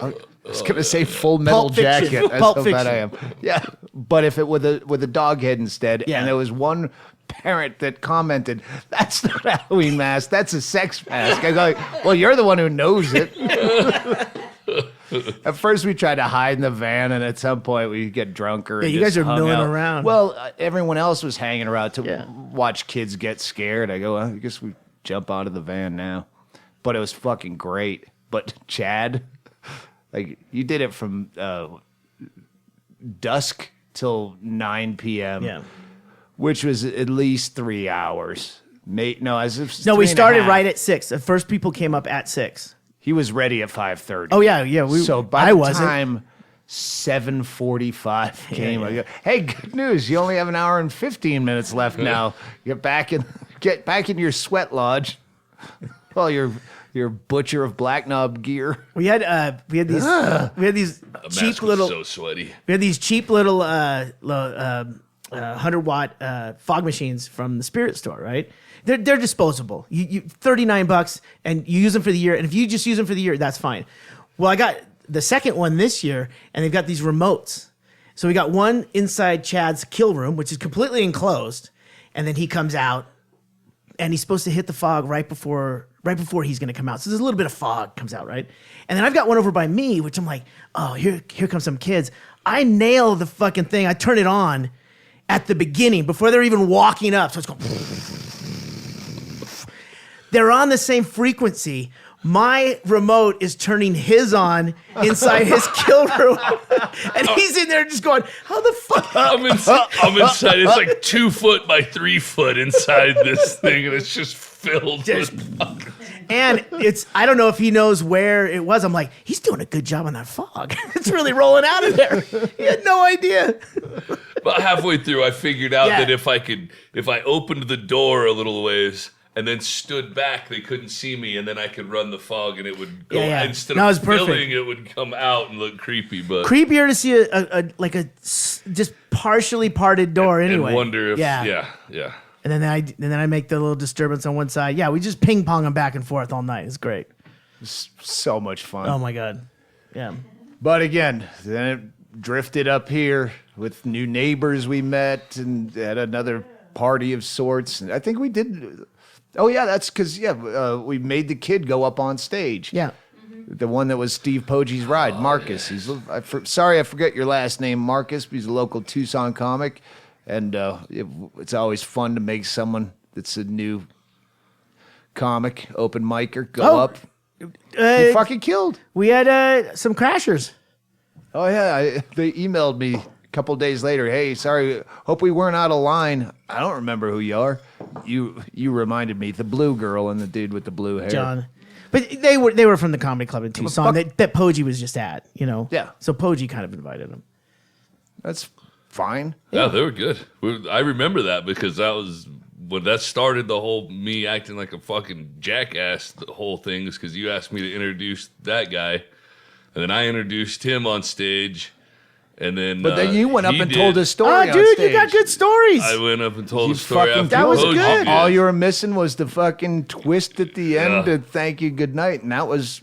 I was gonna say Full Metal Pulp Fiction. Jacket. That's Pulp how bad I Fiction. am. Yeah, but if it with a dog head instead, Yeah. and there was one parent that commented, "That's not a Halloween mask. That's a sex mask." I go, like, "Well, you're the one who knows it." At first, we tried to hide in the van, and at some point, we get drunker. And you just guys are hung milling out. around. Well, everyone else was hanging around to Yeah. watch kids get scared. I go, well, I guess we jump out of the van now. But it was fucking great. But Chad, like, you did it from dusk till 9 p.m. Yeah. Which was at least 3 hours. No, as if No, we 3.5. started right at 6. The first people came up at 6. He was ready at 5:30. Oh yeah. So by I the wasn't. time 7:45 came, I go, "Hey, good news! You only have an hour and 15 minutes left now. Get back in your sweat lodge. Well, your butcher of black knob gear." We had these The cheap mask was little so sweaty. 100-watt fog machines from the Spirit Store, right? They're disposable. You $39 and you use them for the year. And if you just use them for the year, that's fine. Well, I got the second one this year, and they've got these remotes. So we got one inside Chad's kill room, which is completely enclosed, and then he comes out, and he's supposed to hit the fog right before he's going to come out. So there's a little bit of fog comes out, right? And then I've got one over by me, which I'm like, oh, here comes some kids. I nail the fucking thing. I turn it on at the beginning before they're even walking up. So it's going. They're on the same frequency. My remote is turning his on inside his kill room. And he's in there just going, how the fuck? I'm inside. It's like 2 foot by 3 foot inside this thing, and it's just filled with. And I don't know if he knows where it was. I'm like, he's doing a good job on that fog. It's really rolling out of there. He had no idea. About halfway through, I figured out Yeah. that if I opened the door a little ways and then stood back, they couldn't see me, and then I could run the fog, and it would go Yeah. instead No, of it's perfect. filling, it would come out and look creepy. But Creepier to see a just partially parted door anyway. and wonder if yeah. And then I make the little disturbance on one side. Yeah, we just ping pong them back and forth all night. It's great. So much fun. Oh my god. Yeah. But again, then it drifted up here with new neighbors we met and had another party of sorts. And I think we did. Oh, yeah, that's because, we made the kid go up on stage. Yeah. The one that was Steve Poggi's ride, Marcus. Yeah. Sorry, I forget your last name, Marcus. But he's a local Tucson comic. And it's always fun to make someone that's a new comic, open micer, go up. You fucking killed. We had some crashers. Oh, yeah. They emailed me a couple days later. Hey, sorry. Hope we weren't out of line. I don't remember who you are. You reminded me. The blue girl and the dude with the blue hair. John. But they were from the comedy club in Tucson fuck- that Poggi was just at, Yeah. So Poggi kind of invited him. That's fine. Yeah, they were good. I remember that because that was when that started the whole me acting like a fucking jackass. The whole thing is because you asked me to introduce that guy, and then I introduced him on stage, and then But then you went up he and did. told his story Oh, on dude, stage. you got good stories. I went up and told You the story fucking after That was Poggi good. did. All you were missing was the fucking twist at the end Yeah. to thank you good night. And that was,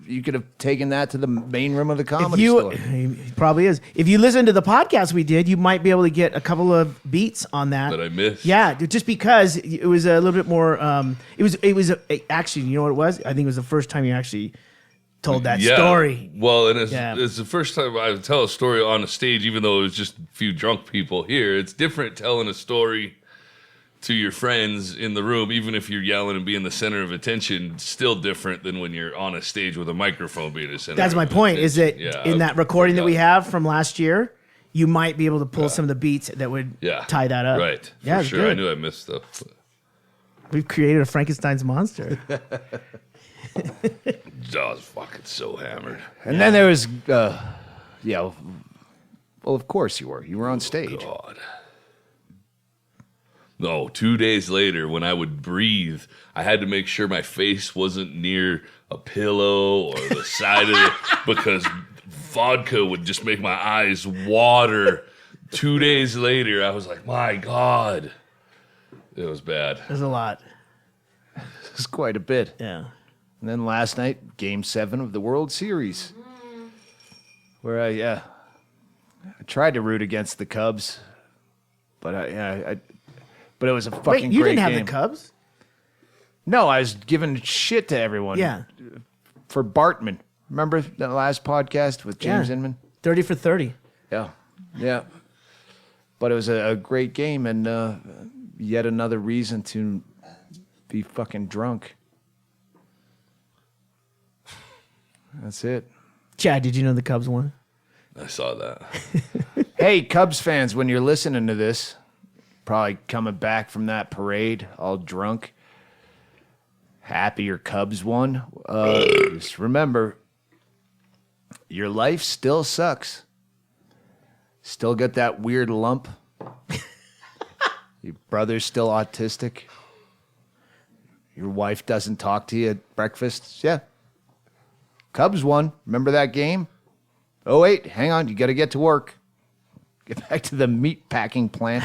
you could have taken that to the main room of the if comedy you store. he probably is. If you listen to the podcast we did, you might be able to get a couple of beats on that. That I missed. Yeah, just because it was a little bit more. Actually, you know what it was? I think it was the first time you actually told that story. Well, and Yeah. it's the first time I would tell a story on a stage, even though it was just a few drunk people here. It's different telling a story to your friends in the room, even if you're yelling and being the center of attention. Still different than when you're on a stage with a microphone being the center. That's my of point. Is that attention. in Yeah, that recording that we forgot. have from last year, you might be able to pull some of the beats that would tie that up. Right. Yeah, For it's sure. good. I knew I missed stuff. But We've created a Frankenstein's monster. I was fucking so hammered. And then there was, well, of course you were. You were on stage. God. No, 2 days later, when I would breathe, I had to make sure my face wasn't near a pillow or the side of it because vodka would just make my eyes water. 2 days later, I was like, my God. It was bad. There's a lot. It's quite a bit. Yeah. And then last night, Game 7 of the World Series, where I tried to root against the Cubs, but But it was a Wait, fucking you great didn't have game. the Cubs? No, I was giving shit to everyone. Yeah. For Bartman. Remember the last podcast with James Yeah. Inman? 30 for 30. Yeah. Yeah. But it was a great game and yet another reason to be fucking drunk. That's it. Chad, did you know the Cubs won? I saw that. Hey, Cubs fans, when you're listening to this, probably coming back from that parade all drunk, happy your Cubs won. Just remember, your life still sucks. Still got that weird lump. Your brother's still autistic. Your wife doesn't talk to you at breakfast. Yeah. Cubs won. Remember that game? Oh, wait, hang on. You got to get to work. Get back to the meat packing plant.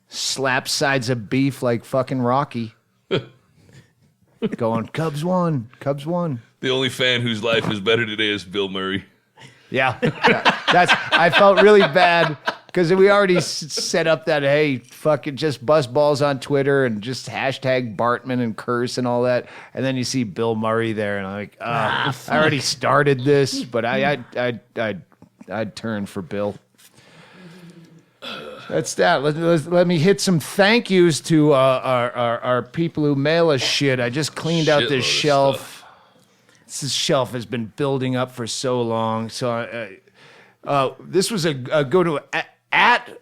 Slap sides of beef like fucking Rocky. Going, Cubs won. Cubs won. The only fan whose life is better today is Bill Murray. Yeah. I felt really bad because we already set up that, hey, fucking just bust balls on Twitter and just hashtag Bartman and curse and all that. And then you see Bill Murray there and I'm like, I already started this, but I'd turn for Bill. That's that. Let me hit some thank yous to our people who mail us shit. I just cleaned out Shitload this of shelf. stuff. This shelf has been building up for so long. So this was a go to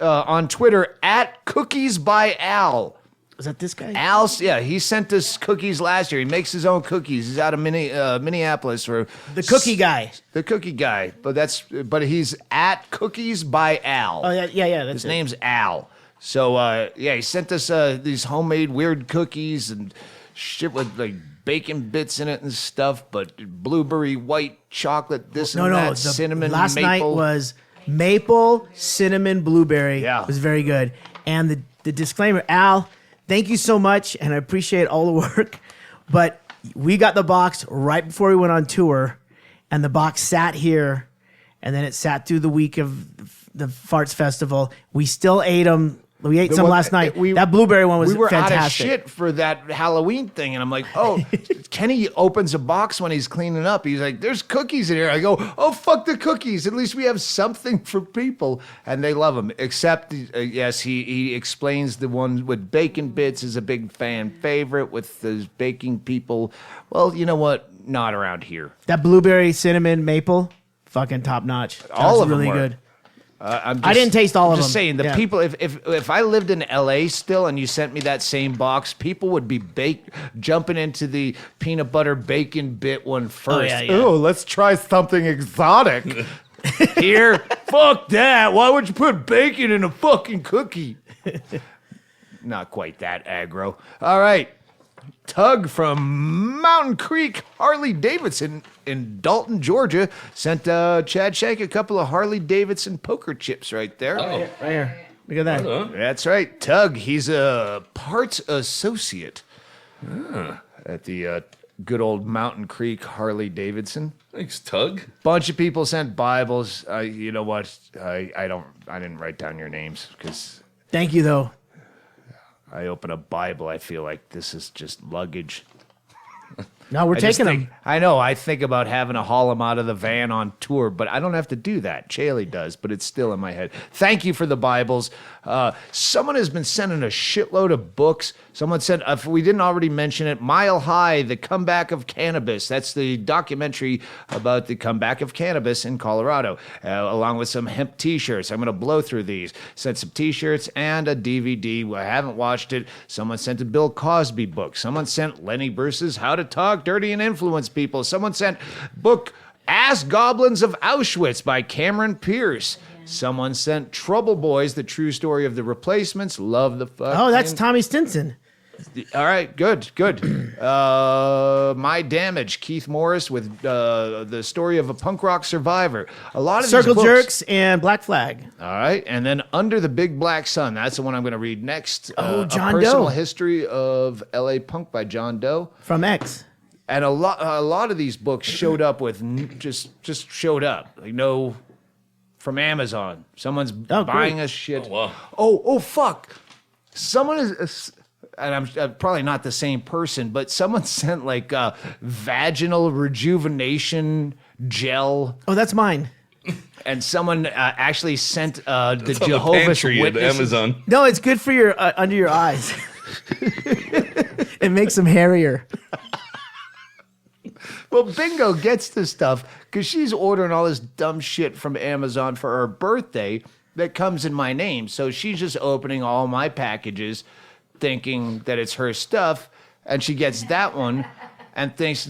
on Twitter at Cookies by Al. Was that this guy? Al's, yeah, he sent us cookies last year. He makes his own cookies. He's out of Minneapolis. Or The cookie guy. The cookie guy. But he's at Cookies by Al. Oh, yeah. That's His it. name's Al. So, yeah, he sent us these homemade weird cookies and shit with, like, bacon bits in it and stuff, but blueberry, white chocolate, this and that, cinnamon, last maple. night was maple, cinnamon, blueberry. Yeah. It was very good. And the disclaimer, Al, thank you so much, and I appreciate all the work, but we got the box right before we went on tour, and the box sat here, and then it sat through the week of the Farts Festival. We still ate them. We ate some last night. That blueberry one was we were fantastic. out of shit for that Halloween thing, and I'm like, oh, Kenny opens a box when he's cleaning up. He's like, there's cookies in here. I go, oh, fuck the cookies. At least we have something for people, and they love them. Except, yes, he explains the one with bacon bits is a big fan favorite with those baking people. Well, you know what? Not around here. That blueberry, cinnamon, maple, fucking top notch. All of them really were. good. I didn't taste all of them. Just saying, the Yeah. people. If I lived in LA still, and you sent me that same box, people would be jumping into the peanut butter bacon bit one first. yeah, yeah. Ooh, let's try something exotic. Here, fuck that. Why would you put bacon in a fucking cookie? Not quite that aggro. All right. Tug from Mountain Creek Harley Davidson in Dalton, Georgia, sent Chad Shank a couple of Harley Davidson poker chips right there. Oh, Right here. Look at that. huh? That's right. Tug, he's a parts associate at the good old Mountain Creek Harley Davidson. Thanks, Tug. Bunch of people sent Bibles. You know what? I didn't write down your names because Thank you, though. I open a Bible, I feel like this is just luggage. No, we're I just taking think- them. I know. I think about having to haul them out of the van on tour, but I don't have to do that. Chaley does, but it's still in my head. Thank you for the Bibles. Someone has been sending a shitload of books. Someone sent, if we didn't already mention it, Mile High, The Comeback of Cannabis. That's the documentary about the comeback of cannabis in Colorado, along with some hemp t-shirts. I'm going to blow through these. Sent some t-shirts and a DVD. I haven't watched it. Someone sent a Bill Cosby book. Someone sent Lenny Bruce's How to Talk Dirty and Influence People. Someone sent book Ask Goblins of Auschwitz by Cameron Pierce. Someone sent Trouble Boys, The True Story of the Replacements. Love the fuck. Oh, that's Tommy Stinson. All right, good. My Damage, Keith Morris with the story of a punk rock survivor. A lot of Circle these books. Jerks and Black Flag. All right, and then Under the Big Black Sun. That's the one I'm going to read next. Oh, John A Personal Doe. History of L.A. Punk by John Doe. From X. And a lot of these books showed up with just showed up. Like no, from Amazon. Someone's Oh, buying great. us shit. Oh, wow. Oh, fuck. someone is, and I'm probably not the same person, but someone sent like vaginal rejuvenation gel, Oh, that's mine. and someone actually sent the On the Jehovah's pantry at Witnesses. Amazon. No, it's good for your under your eyes. It makes them hairier. Well, Bingo gets this stuff because she's ordering all this dumb shit from Amazon for her birthday that comes in my name. So she's just opening all my packages thinking that it's her stuff. And she gets that one and thinks,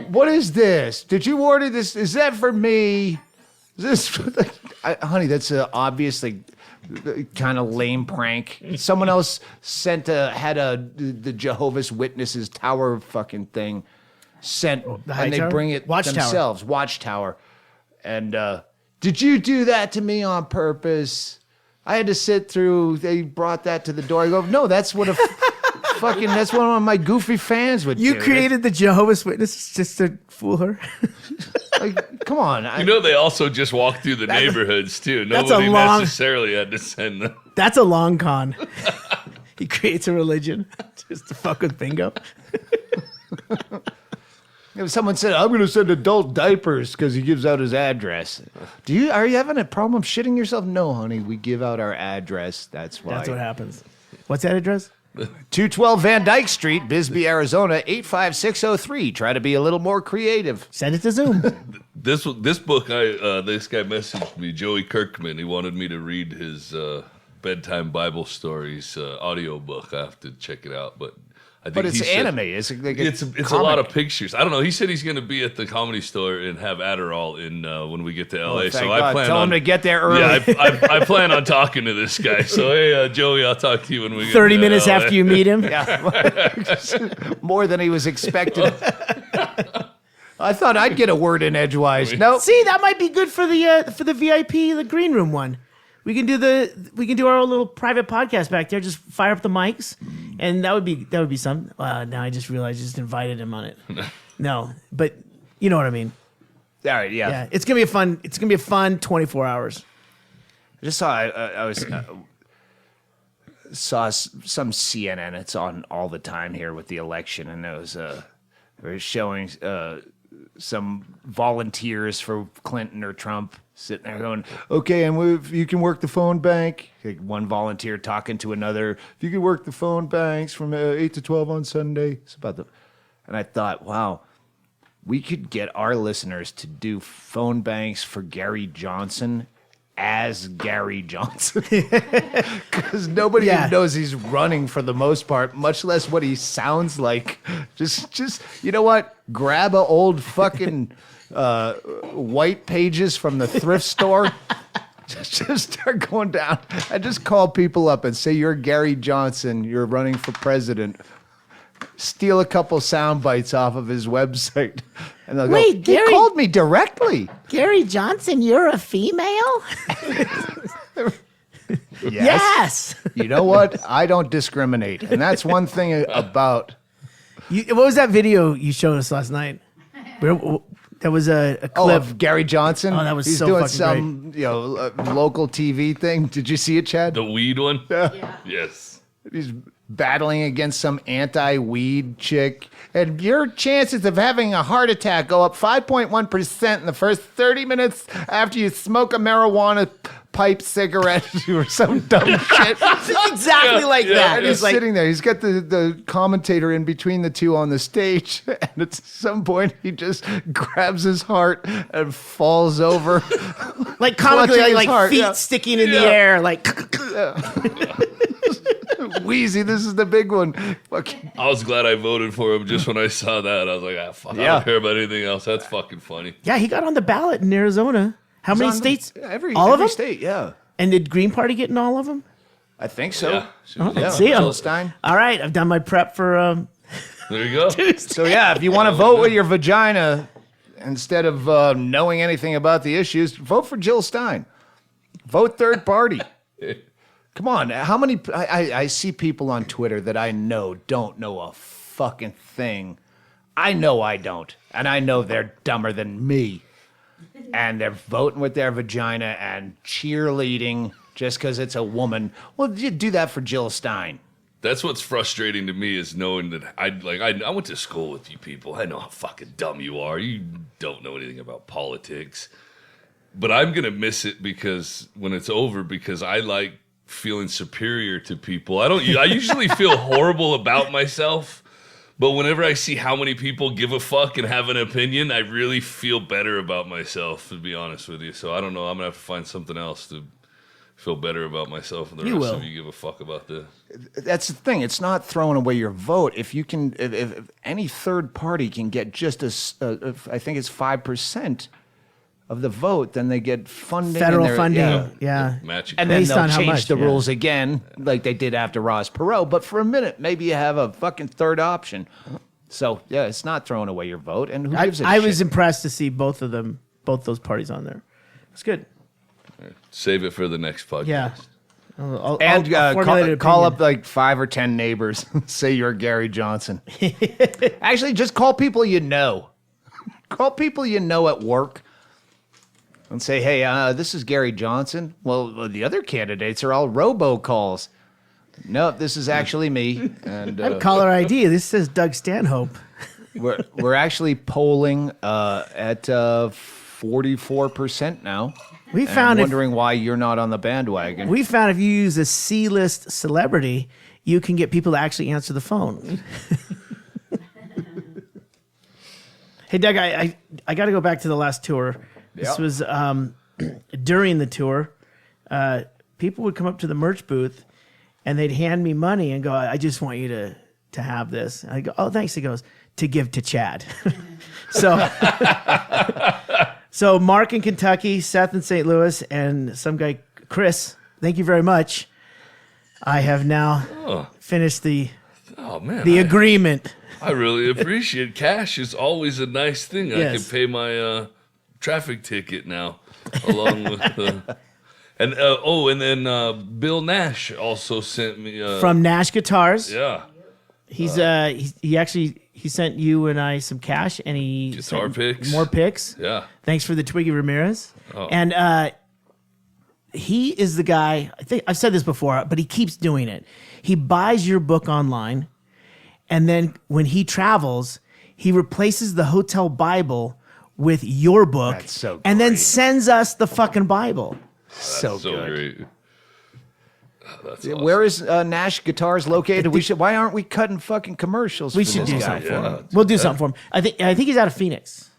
what is this? Did you order this? Is that for me? Is this, honey, that's obviously kind of lame prank. Someone else had the Jehovah's Witnesses tower fucking thing sent, high and they tower? bring it Watchtower. themselves. Watchtower. And did you do that to me on purpose? I had to sit through. They brought that to the door. I go, no, that's what that's what one of my goofy fans would do. You created the Jehovah's Witnesses just to fool her. Like, come on. You know, they also just walk through the neighborhoods too. that's a Nobody long- necessarily had to send them. That's a long con. He creates a religion just to fuck with Bingo. If someone said, I'm going to send adult diapers because he gives out his address. Are you having a problem shitting yourself? No, honey, we give out our address. That's why. That's what happens. What's that address? 212 Van Dyke Street, Bisbee, Arizona, 85603. Try to be a little more creative. Send it to Zoom. This book, this guy messaged me, Joey Kirkman. He wanted me to read his bedtime Bible stories audio book. I have to check it out, but I think But it's he said- anime. It's like It's a lot of pictures. I don't know. He said he's going to be at the Comedy Store and have Adderall in when we get to LA. Thank so God. I plan Tell on him to get there early. Yeah, I plan on talking to this guy. So hey, Joey, I'll talk to you when we get 30 to minutes LA. after you meet him. More than he was expecting. I thought I'd get a word in edgewise. Nope. See, that might be good for the VIP, the green room one. We can do our own little private podcast back there. Just fire up the mics, and that would be something. Now I just realized I just invited him on it. No, but you know what I mean. All right, yeah. Yeah, it's gonna be a fun 24 hours. I just saw saw some CNN. It's on all the time here with the election, and it was they were showing some volunteers for Clinton or Trump sitting there going, "Okay, and you can work the phone bank." Like one volunteer talking to another, "If you could work the phone banks from 8 to 12 on Sunday." It's about the, and I thought, wow, we could get our listeners to do phone banks for Gary Johnson as Gary Johnson. Because nobody Yeah. even knows he's running for the most part, much less what he sounds like. Just you know what? Grab a old fucking white pages from the thrift store. Just start going down and just call people up and say you're Gary Johnson, you're running for president. Steal a couple sound bites off of his website. And they'll Wait, go, Gary- he called me directly. Gary Johnson, you're a female? Yes. You know what? I don't discriminate. And that's one thing about. What was that video you showed us last night? That was a Oh, clip. of Gary Johnson? Oh, that was He's so doing fucking some, local TV thing. Did you see it, Chad? The weed one. Yeah. Yes. He's battling against some anti-weed chick. And your chances of having a heart attack go up 5.1% in the first 30 minutes after you smoke a marijuana pipe cigarette or some dumb shit. exactly like that. And It's he's like, sitting there. He's got the commentator in between the two on the stage. And at some point, he just grabs his heart and falls over. like comically, clutching his like heart, feet yeah. sticking in the Yeah. air, like. Wheezy, this is the big one. Fucking I was glad I voted for him just when I saw that. I was like, fuck, I Yeah. don't care about anything else. That's fucking funny. Yeah, he got on the ballot in Arizona. How many on the- states? Every, all of every them? state, yeah. And did Green Party get in all of them? I think so. Yeah. She was- Yeah, See 'em. Jill Stein. All right, I've done my prep for There you go. So yeah, if you want to vote with your vagina instead of knowing anything about the issues, vote for Jill Stein. Vote third party. Come on, how many? I see people on Twitter that I know don't know a fucking thing. I know I don't, and I know they're dumber than me. And they're voting with their vagina and cheerleading just because it's a woman. Well, you do that for Jill Stein. That's what's frustrating to me is knowing that I went to school with you people. I know how fucking dumb you are. You don't know anything about politics. But I'm going to miss it because when it's over, because I like feeling superior to people. I usually feel horrible about myself, but whenever I see how many people give a fuck and have an opinion, I really feel better about myself, to be honest with you. So I don't know. I'm going to have to find something else to feel better about myself and the rest of you give a fuck about this. That's the thing. It's not throwing away your vote. If you can, if any third party can get just I think it's 5% of the vote, then they get funding. Federal funding. Yeah. Matching. And then Based they'll on how change much, the yeah. rules again, like they did after Ross Perot. But for a minute, maybe you have a fucking third option. So yeah, it's not throwing away your vote. And who gives a I shit? was impressed to see both those parties on there. It's good. Save it for the next podcast. Yeah. I'll call formulate an opinion. up like 5 or 10 neighbors. Say you're Gary Johnson. Actually, just call people you know. Call people you know at work. And say, hey, this is Gary Johnson. Well, the other candidates are all robocalls. Nope, this is actually me. And I have caller ID. This says Doug Stanhope. we're actually polling at 44% now. We And found I'm if wondering why you're not on the bandwagon. we found if you use a C-list celebrity, you can get people to actually answer the phone. Hey, Doug, I got to go back to the last tour. This Yep. was during the tour. People would come up to the merch booth, and they'd hand me money and go, "I just want you to have this." And I go, "Oh, thanks." He goes, "To give to Chad." So Mark in Kentucky, Seth in St. Louis, and some guy, Chris, thank you very much. I have now finished the agreement. I really appreciate cash. Is always a nice thing. I Yes. can pay my traffic ticket now, along with and then Bill Nash also sent me From Nash Guitars. yeah. He sent you and I some cash, and he Guitar sent picks. more picks. Yeah. Thanks for the Twiggy Ramirez. Oh. And he is the guy, I think I've said this before, but he keeps doing it. He buys your book online, and then when he travels, he replaces the hotel Bible with your book. That's so and then great. sends us the fucking Bible. so So good. great. That's awesome. Where is Nash Guitars located? Why aren't we cutting fucking commercials? We for should this do guy? something for Yeah. him. We'll do something for him. I think he's out of Phoenix.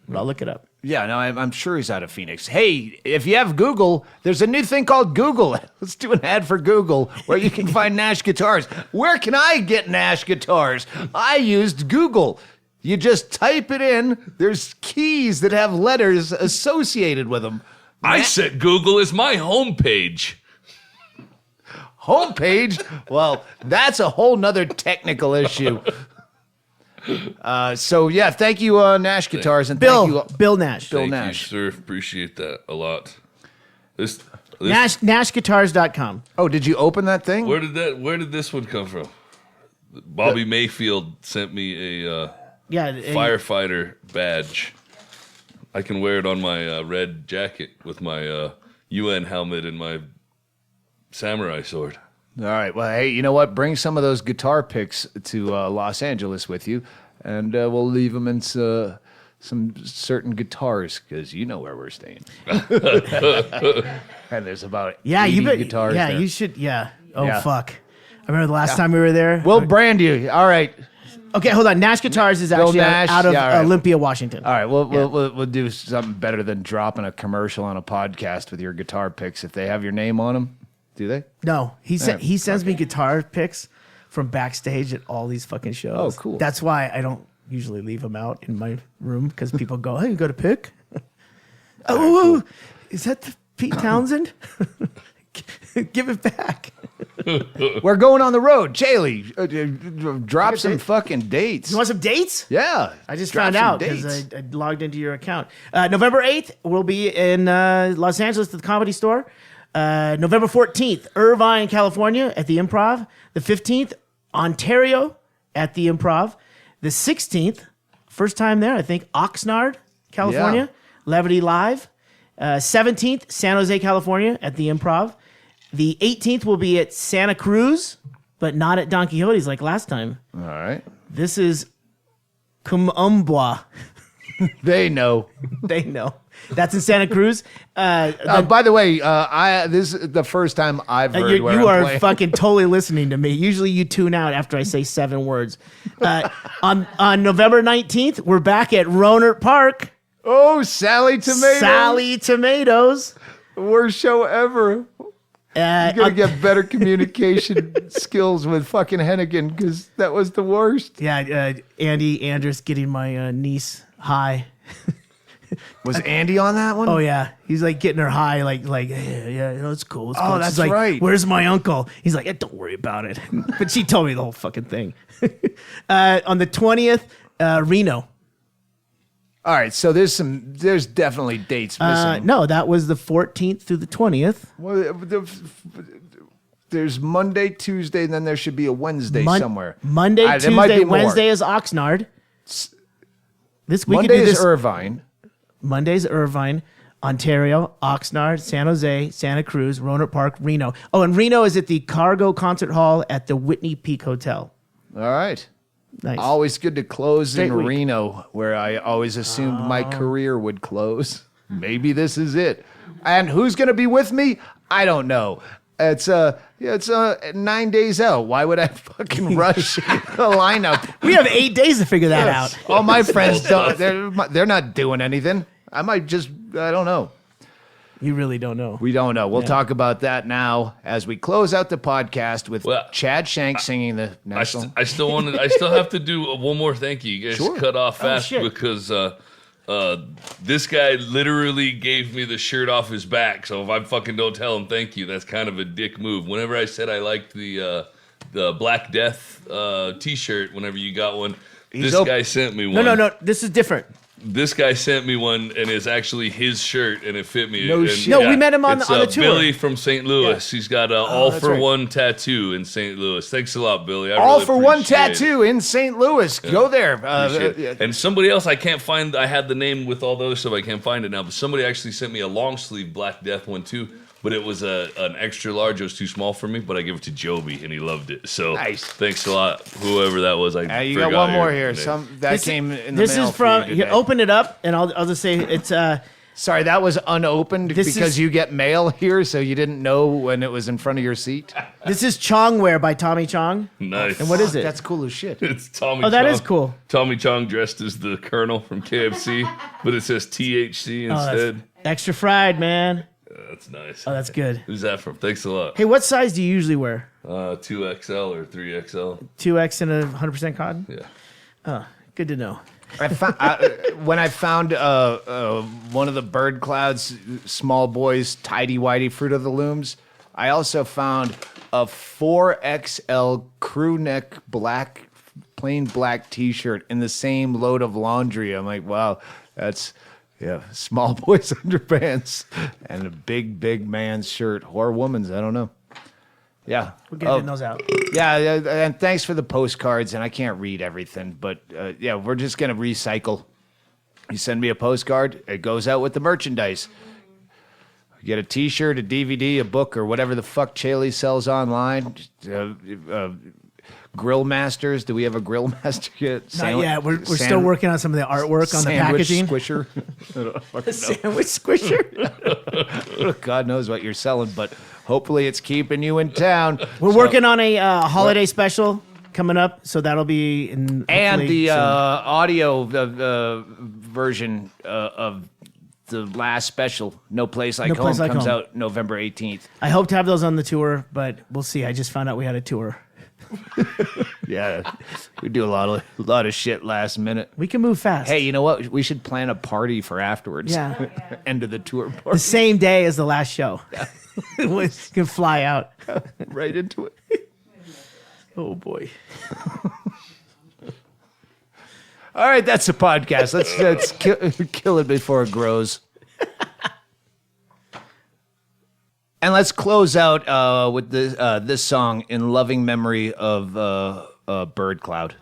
But I'll look it up. Yeah, no, I'm sure he's out of Phoenix. Hey, if you have Google, there's a new thing called Google. Let's do an ad for Google where you can find Nash Guitars. Where can I get Nash Guitars? I used Google. You just type it in. There's keys that have letters associated with them. I set Google as my homepage. Homepage? Well, that's a whole nother technical issue. So yeah, thank you, Nash Guitars, and thank you, Bill Nash. Bill Thank Nash. you, sir. Appreciate that a lot. This NashGuitars.com. Oh, did you open that thing? Where did this one come from? Bobby Mayfield sent me a Yeah. firefighter badge. I can wear it on my red jacket with my UN helmet and my samurai sword. All right. Well, hey, you know what? Bring some of those guitar picks to Los Angeles with you, and we'll leave them in some certain guitars because you know where we're staying. And there's about 80 guitars Yeah, there. you should. Yeah. Oh Yeah. fuck. I remember the last time we were there. We'll brand you. All right. Okay, hold on. Nash Guitars is actually Nash? out of Yeah, all right. Olympia, Washington. All right. We'll do something better than dropping a commercial on a podcast with your guitar picks. If they have your name on them, do they? No, he Yeah, sends me guitar picks from backstage at all these fucking shows. Oh, cool. That's why I don't usually leave them out in my room because people go, "Hey, you got a pick?" Oh, is that the Pete Townsend? Give it back. We're going on the road. Jaylee, drop some fucking dates. You want some dates? Yeah. I just drop found some out because dates. I logged into your account. November 8th, we'll be in Los Angeles at the Comedy Store. November 14th, Irvine, California at the Improv. The 15th, Ontario at the Improv. The 16th, first time there, I think, Oxnard, California, Levity Live. 17th, San Jose, California at the Improv. The 18th will be at Santa Cruz, but not at Don Quixote's like last time. All right. This is Cumumbwa. They know. They know. That's in Santa Cruz. By the way, this is the first time I've heard You where I'm are playing. fucking totally listening to me. Usually you tune out after I say 7 words. On November 19th, we're back at Rohnert Park. Oh, Sally Tomato. Sally Tomatoes. Worst show ever. You gotta get better communication skills with fucking Hennigan because that was the worst. Yeah, Andy Andrus getting my niece high. Was Andy on that one? Oh yeah, he's like getting her high, like yeah, it's cool. It's cool. Oh, that's She's like, right. Where's my uncle? He's like, don't worry about it. But she told me the whole fucking thing. On the 20th, Reno. All right, so there's definitely dates missing. No, that was the 14th through the 20th. Well, there's Monday, Tuesday, and then there should be a Wednesday somewhere. Monday, There might Tuesday, be more. Wednesday is Oxnard. This we could Monday do is this. Irvine. Monday's Irvine, Ontario, Oxnard, San Jose, Santa Cruz, Rohnert Park, Reno. Oh, and Reno is at the Cargo Concert Hall at the Whitney Peak Hotel. All right. Nice. Always good to close Straight in week. Reno, where I always assumed my career would close. Maybe this is it. And who's going to be with me? I don't know. It's 9 days out. Why would I fucking rush the lineup? We have 8 days to figure that out. All my friends don't. They're not doing anything. I might just. I don't know. You really don't know. We don't know. We'll talk about that now as we close out the podcast with Well, Chad Shank singing the I national. still have to do one more thank you. You guys Sure. cut off fast shit. because this guy literally gave me the shirt off his back. So if I fucking don't tell him thank you, that's kind of a dick move. Whenever I said I liked the Black Death T-shirt, whenever you got one, this guy sent me one. No. This is different. This guy sent me one, and it's actually his shirt, and it fit me. No And, shit. No, we met him on it's, the tour. Billy from St. Louis. He's got a All that's for right. One tattoo in St. Louis. Thanks a lot, Billy. I All really for one appreciate it. tattoo in St. Louis. Go there. Appreciate it. And somebody else, I can't find. I had the name with all the other stuff. I can't find it now. But somebody actually sent me a long sleeve Black Death one too. But it was an extra large. It was too small for me. But I gave it to Joby, and he loved it. So Nice. Thanks a lot, whoever that was. You got one more here. That came in the This mail is from. for you Here, today. open it up, and I'll just say it's. Sorry, that was unopened This because is- you get mail here, so you didn't know when it was in front of your seat. This is Chongware by Tommy Chong. Nice. And what is it? That's cool as shit. It's Tommy. Oh, that Chong. is cool. Tommy Chong dressed as the Colonel from KFC, but it says THC Oh, that's instead. extra fried, man. That's nice. Oh, that's good. Who's that from? Thanks a lot. Hey, what size do you usually wear? 2XL or 3XL. 2X and a 100% cotton? Yeah. Good to know. When I found one of the Bird Cloud's Small Boys Tidy Whitey Fruit of the Looms, I also found a 4XL crew neck plain black T-shirt in the same load of laundry. I'm like, wow, that's Small Boys underpants and a big man's shirt or woman's. I don't know. Yeah, We're getting those out. yeah, and thanks for the postcards. And I can't read everything, but we're just gonna recycle. You send me a postcard, it goes out with the merchandise. You get a T-shirt, a DVD, a book, or whatever the fuck Chaley sells online. Grill Masters. Do we have a Grill Master yet? Not yet. We're still working on some of the artwork on the packaging. Squisher. I don't fucking know. Sandwich squisher. God knows what you're selling, but hopefully it's keeping you in town. We're working on a holiday special coming up, so that'll be in. And hopefully the soon. audio version of the last special, No Place Like No Home, Place Like comes Home. out November 18th. I hope to have those on the tour, but we'll see. I just found out we had a tour. Yeah, we do a lot of shit last minute. We can move fast. Hey, you know what? We should plan a party for afterwards. Yeah. End of the tour The party. same day as the last show. We can fly out. Right into it. Oh boy. All right, that's the podcast. Let's kill it before it grows. And let's close out with this song in loving memory of Bird Cloud.